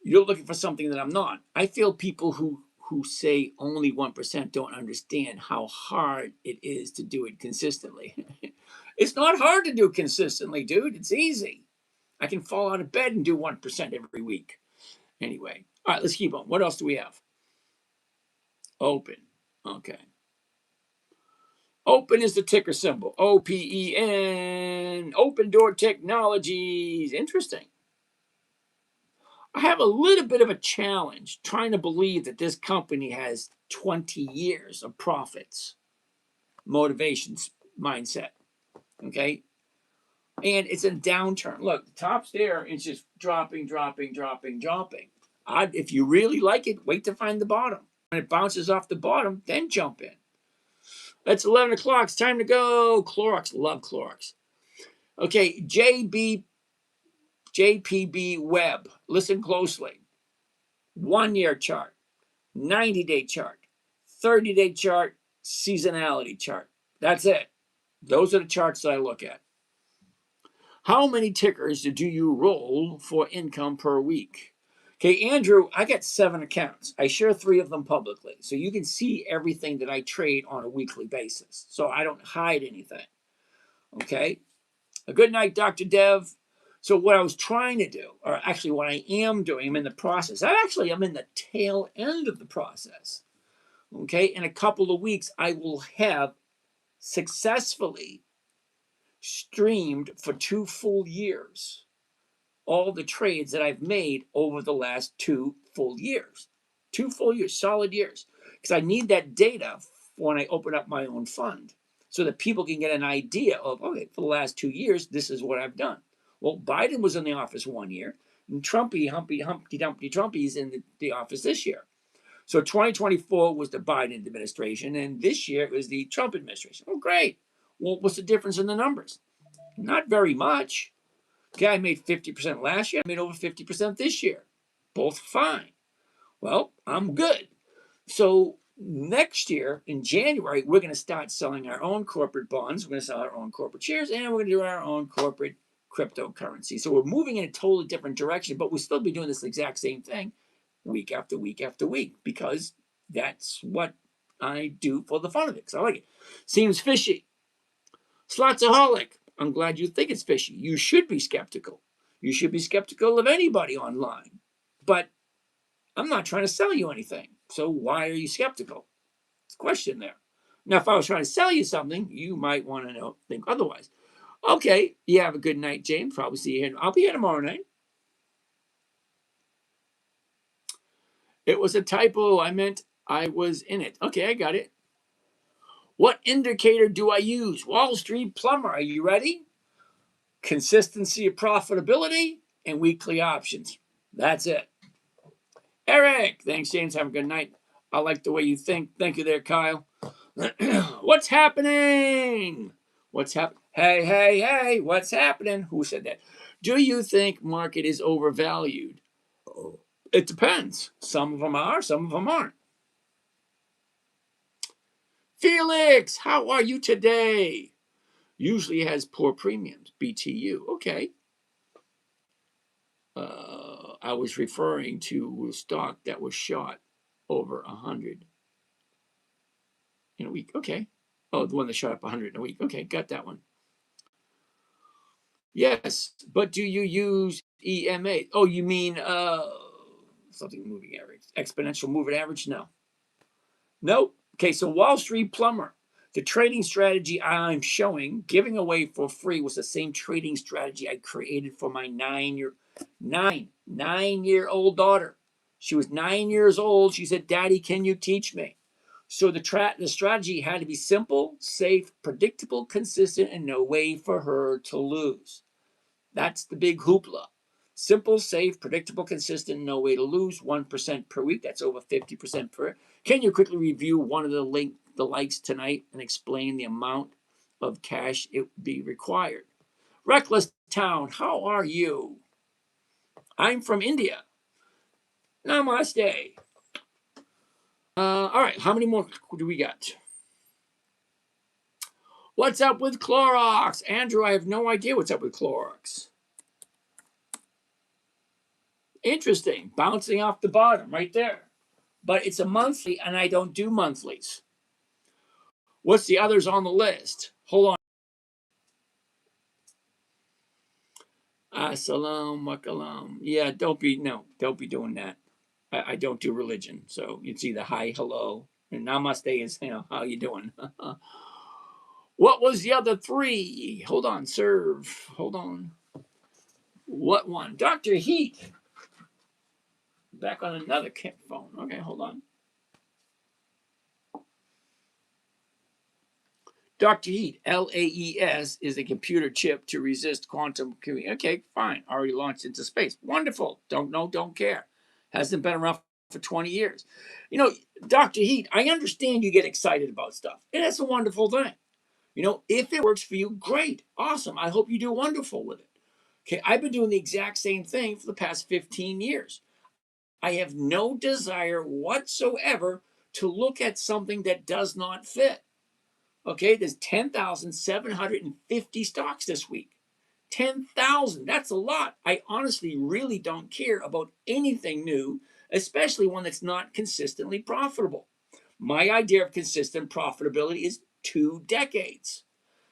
you're looking for something that I'm not. I feel people who say only 1% don't understand how hard it is to do it consistently. It's not hard to do consistently, dude. It's easy. I can fall out of bed and do 1% every week. Anyway, all right, let's keep on. What else do we have? Open. Okay. Open is the ticker symbol. OPEN. Open Door Technologies. Interesting. I have a little bit of a challenge trying to believe that this company has 20 years of profits, motivations, mindset. Okay. And it's a downturn. Look, the top's there. It's just dropping, dropping, dropping, dropping. If you really like it, wait to find the bottom. When it bounces off the bottom, then jump in. It's 11 o'clock. It's time to go. Clorox. Love Clorox. Okay, JPB Web. Listen closely. 1 year chart, 90-day chart, 30-day chart, seasonality chart. That's it. Those are the charts that I look at. How many tickers do you roll for income per week? Okay, Andrew, I got 7 accounts. I share 3 of them publicly. So you can see everything that I trade on a weekly basis. So I don't hide anything. Okay? A good night, Dr. Dev. So what I was trying to do, or actually what I am doing, I'm in the process. I'm in the tail end of the process. Okay? In a couple of weeks, I will have successfully streamed for 2 full years all the trades that I've made over the last 2 full years. 2 full years, solid years. Because I need that data when I open up my own fund so that people can get an idea of, okay, for the last 2 years, this is what I've done. Well, Biden was in the office 1 year, and Humpty Dumpty Trumpy's in the office this year. So 2024 was the Biden administration, and this year it was the Trump administration. Oh, great. Well, what's the difference in the numbers? Not very much. Okay, I made 50% last year. I made over 50% this year. Both fine. Well, I'm good. So next year in January, we're going to start selling our own corporate bonds. We're going to sell our own corporate shares, and we're going to do our own corporate cryptocurrency. So we're moving in a totally different direction, but we'll still be doing this exact same thing week after week after week because that's what I do for the fun of it. Because I like it. Seems fishy. Slotsaholic. I'm glad you think it's fishy. You should be skeptical. You should be skeptical of anybody online. But I'm not trying to sell you anything. So why are you skeptical? It's a question there. Now, if I was trying to sell you something, you might want to think otherwise. Okay, you have a good night, James. Probably see you here. I'll be here tomorrow night. It was a typo. I meant I was in it. Okay, I got it. What indicator do I use? Wall Street plumber. Are you ready? Consistency of profitability and weekly options. That's it. Eric, thanks, James. Have a good night. I like the way you think. Thank you there, Kyle. What's happening? What's happening? Hey, hey, hey, what's happening? Who said that? Do you think market is overvalued? It depends. Some of them are, some of them aren't. Felix, how are you today? Usually has poor premiums. BTU. Okay. I was referring to a stock that was shot over 100 in a week. Okay. Oh, the one that shot up 100 in a week. Okay, got that one. Yes, but do you use EMA? Oh, you mean something moving average, exponential moving average? No. Nope. Okay, so Wall Street plumber. The trading strategy I'm showing, giving away for free, was the same trading strategy I created for my 9-year-old daughter. She was 9 years old. She said, "Daddy, can you teach me?" So the strategy had to be simple, safe, predictable, consistent, and no way for her to lose. That's the big hoopla. Simple, safe, predictable, consistent, no way to lose. 1% per week. That's over 50% per. Can you quickly review one of the likes tonight and explain the amount of cash it would be required? Reckless Town, how are you? I'm from India. Namaste. All right, how many more do we got? What's up with Clorox? Andrew, I have no idea what's up with Clorox. Interesting. Bouncing off the bottom right there. But it's a monthly, and I don't do monthlies. What's the others on the list? Hold on. Assalam wakalam. Yeah, don't be doing that. I don't do religion. So you'd see the hi, hello, and namaste is, how you doing? What was the other three? Hold on, serve. Hold on. What one? Dr. Heat. Back on another phone. Okay, hold on. Dr. Heat, LAES, is a computer chip to resist quantum computing. Okay, fine. Already launched into space. Wonderful. Don't know, don't care. Hasn't been around for 20 years. Dr. Heat, I understand you get excited about stuff. And that's a wonderful thing. If it works for you, great. Awesome. I hope you do wonderful with it. Okay, I've been doing the exact same thing for the past 15 years. I have no desire whatsoever to look at something that does not fit. Okay, there's 10,750 stocks this week. 10,000, that's a lot. I honestly really don't care about anything new, especially one that's not consistently profitable. My idea of consistent profitability is 2 decades.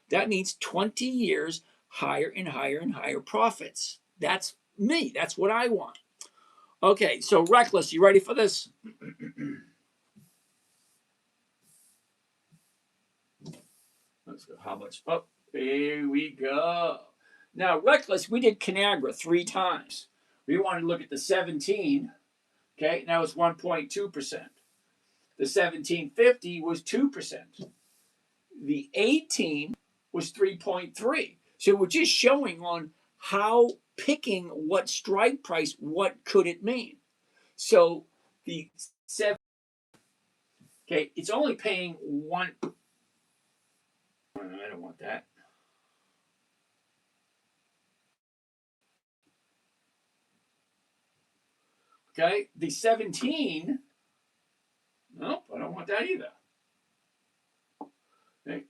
That means 20 years higher and higher and higher profits. That's me. That's what I want. Okay, so Reckless, you ready for this? Let's go. How much? Oh, here we go. Now, Reckless, we did Conagra 3 times. We wanted to look at the 17. Okay, now it's 1.2%. The 1750 was 2%. The 18 was 3.3. So we're just showing on how picking what strike price, what could it mean? So the 7, okay, it's only paying 1. I don't want that. Okay, the 17, nope, I don't want that either. Okay,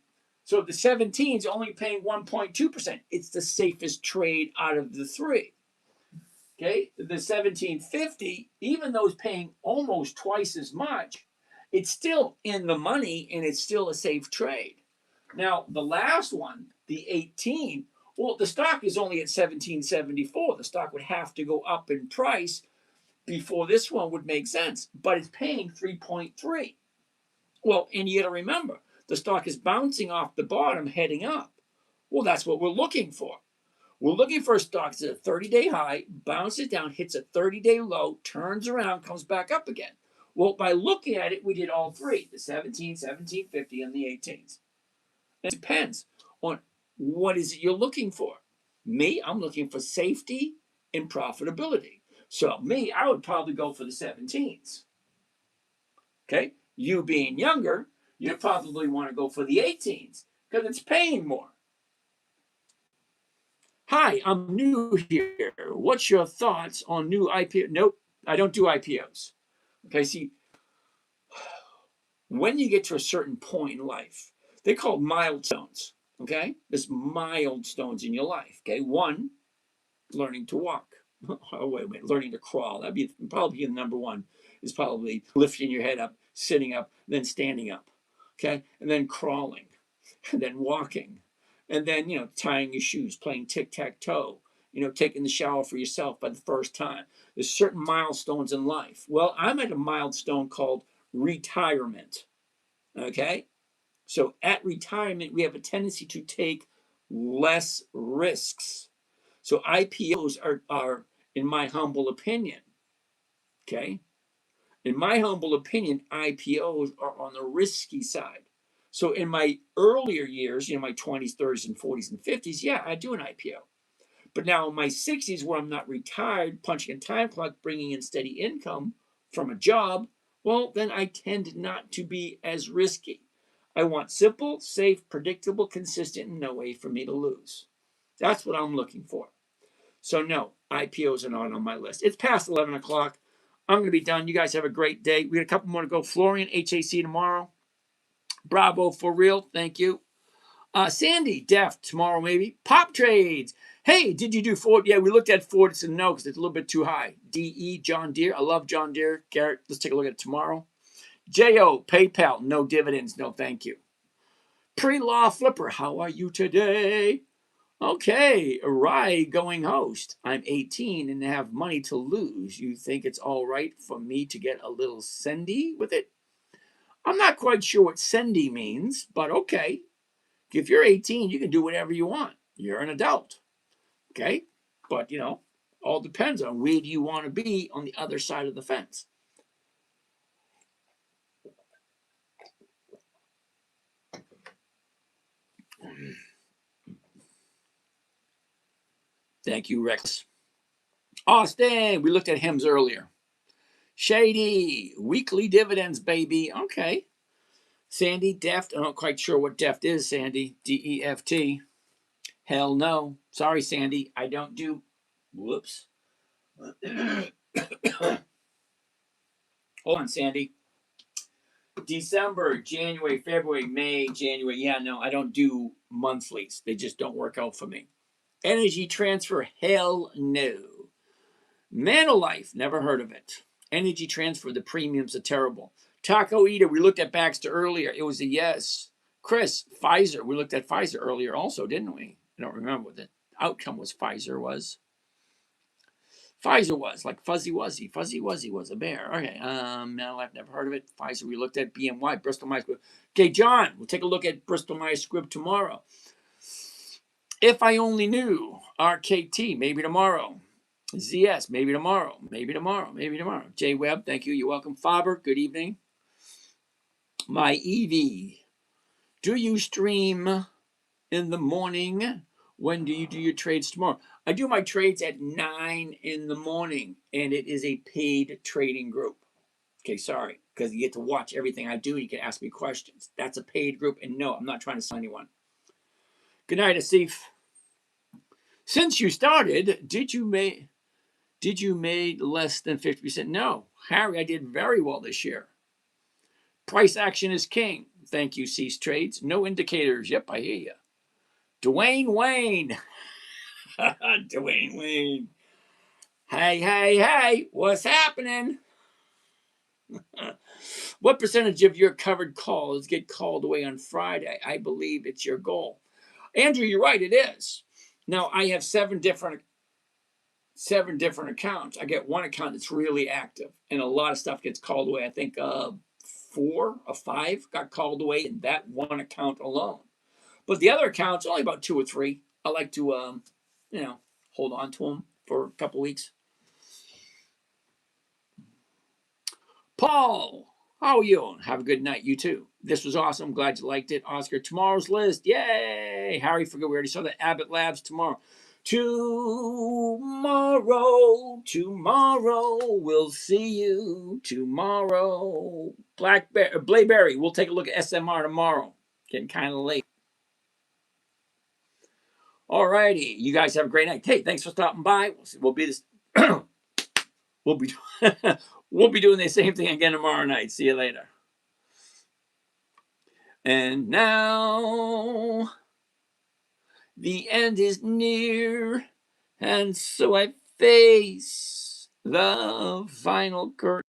so the 17 is only paying 1.2%. It's the safest trade out of the 3. Okay, the 1750, even though it's paying almost twice as much, it's still in the money and it's still a safe trade. Now, the last one, the 18, Well, the stock is only at 1774. The stock would have to go up in price before this one would make sense, but it's paying 3.3. Well, and you got to remember, the stock is bouncing off the bottom, heading up. Well, that's what we're looking for. We're looking for a stock that's at a 30-day high, bounces down, hits a 30-day low, turns around, comes back up again. Well, by looking at it, we did all three, the 17, 1750, and the 18s. It depends on what is it you're looking for. Me, I'm looking for safety and profitability. So me, I would probably go for the 17s. Okay? You being younger, you probably want to go for the 18s because it's paying more. Hi, I'm new here. What's your thoughts on new IPO? Nope, I don't do IPOs. Okay, see, when you get to a certain point in life, they're called milestones. Okay, there's milestones in your life. Okay, one, learning to walk. Oh, wait, learning to crawl. That'd be probably the number one. Is probably lifting your head up, sitting up, then standing up. Okay, and then crawling, and then walking, and then tying your shoes, playing tic-tac-toe, taking the shower for yourself by the first time. There's certain milestones in life. Well, I'm at a milestone called retirement. Okay, so at retirement we have a tendency to take less risks. So IPOs are in my humble opinion, okay, in my humble opinion, IPOs are on the risky side. So in my earlier years, my 20s, 30s, and 40s and 50s, yeah, I do an IPO. But now in my 60s, where I'm not retired, punching a time clock, bringing in steady income from a job, well, then I tend not to be as risky. I want simple, safe, predictable, consistent, and no way for me to lose. That's what I'm looking for. So no, IPOs are not on my list. It's past 11 o'clock. I'm going to be done. You guys have a great day. We got a couple more to go. Florian, HAC tomorrow. Bravo, for real. Thank you. Sandy, Def, tomorrow maybe. Pop trades. Hey, did you do Ford? Yeah, we looked at Ford. It's a no because it's a little bit too high. DE, John Deere. I love John Deere. Garrett, let's take a look at it tomorrow. JO, PayPal. No dividends. No, thank you. Pre-law flipper. How are you today? Okay, Rye going host. I'm 18 and have money to lose. You think it's all right for me to get a little sendy with it? I'm not quite sure what sendy means, but okay. If you're 18, you can do whatever you want. You're an adult. Okay? But, all depends on where do you want to be on the other side of the fence. Thank you, Rex. Austin, we looked at HIMS earlier. Shady, weekly dividends, baby. Okay. Sandy, Deft. I'm not quite sure what Deft is, Sandy. DEFT. Hell no. Sorry, Sandy. I don't do. Whoops. Hold on, Sandy. December, January, February, May, January. Yeah, no, I don't do monthlies. They just don't work out for me. Energy transfer. Hell no. Manolife. Never heard of it. Energy transfer. The premiums are terrible. Taco Eater. We looked at Baxter earlier. It was a yes. Chris, Pfizer. We looked at Pfizer earlier also, didn't we? I don't remember what the outcome was. Pfizer was like Fuzzy Wuzzy was a bear. Okay, no, I've never heard of it. Pfizer, we looked at BMY, Bristol Myers Squibb. Okay, John, we'll take a look at Bristol Myers Squibb tomorrow. If I only knew. RKT, maybe tomorrow. ZS, maybe tomorrow. J Webb, thank you. You're welcome. Faber, good evening. My EV. Do you stream in the morning? When do you do your trades tomorrow? I do my trades at 9 in the morning, and it is a paid trading group. Okay, sorry, because you get to watch everything I do. You can ask me questions. That's a paid group, and no, I'm not trying to sell anyone. Good night, Asif. Since you started, did you make less than 50%? No, Harry, I did very well this year. Price action is king. Thank you, Cease Trades. No indicators. Yep, I hear you. Dwayne Wayne. Dwayne Wayne. Hey, what's happening? What percentage of your covered calls get called away on Friday? I believe it's your goal. Andrew, you're right, it is. Now I have seven different accounts. I get one account that's really active, and a lot of stuff gets called away. I think 4 or 5 got called away in that one account alone. But the other accounts, only about 2 or 3. I like to, hold on to them for a couple weeks. Paul, how are you? Have a good night. You too. This was awesome. Glad you liked it. Oscar, tomorrow's list. Yay! Harry, forget we already saw the Abbott Labs tomorrow. Tomorrow, we'll see you tomorrow. Blackberry, we'll take a look at SMR tomorrow. Getting kind of late. All righty, you guys have a great night. Hey, thanks for stopping by. We'll be this. we'll be we'll be doing the same thing again tomorrow night. See you later. And now the end is near, and so I face the final curtain.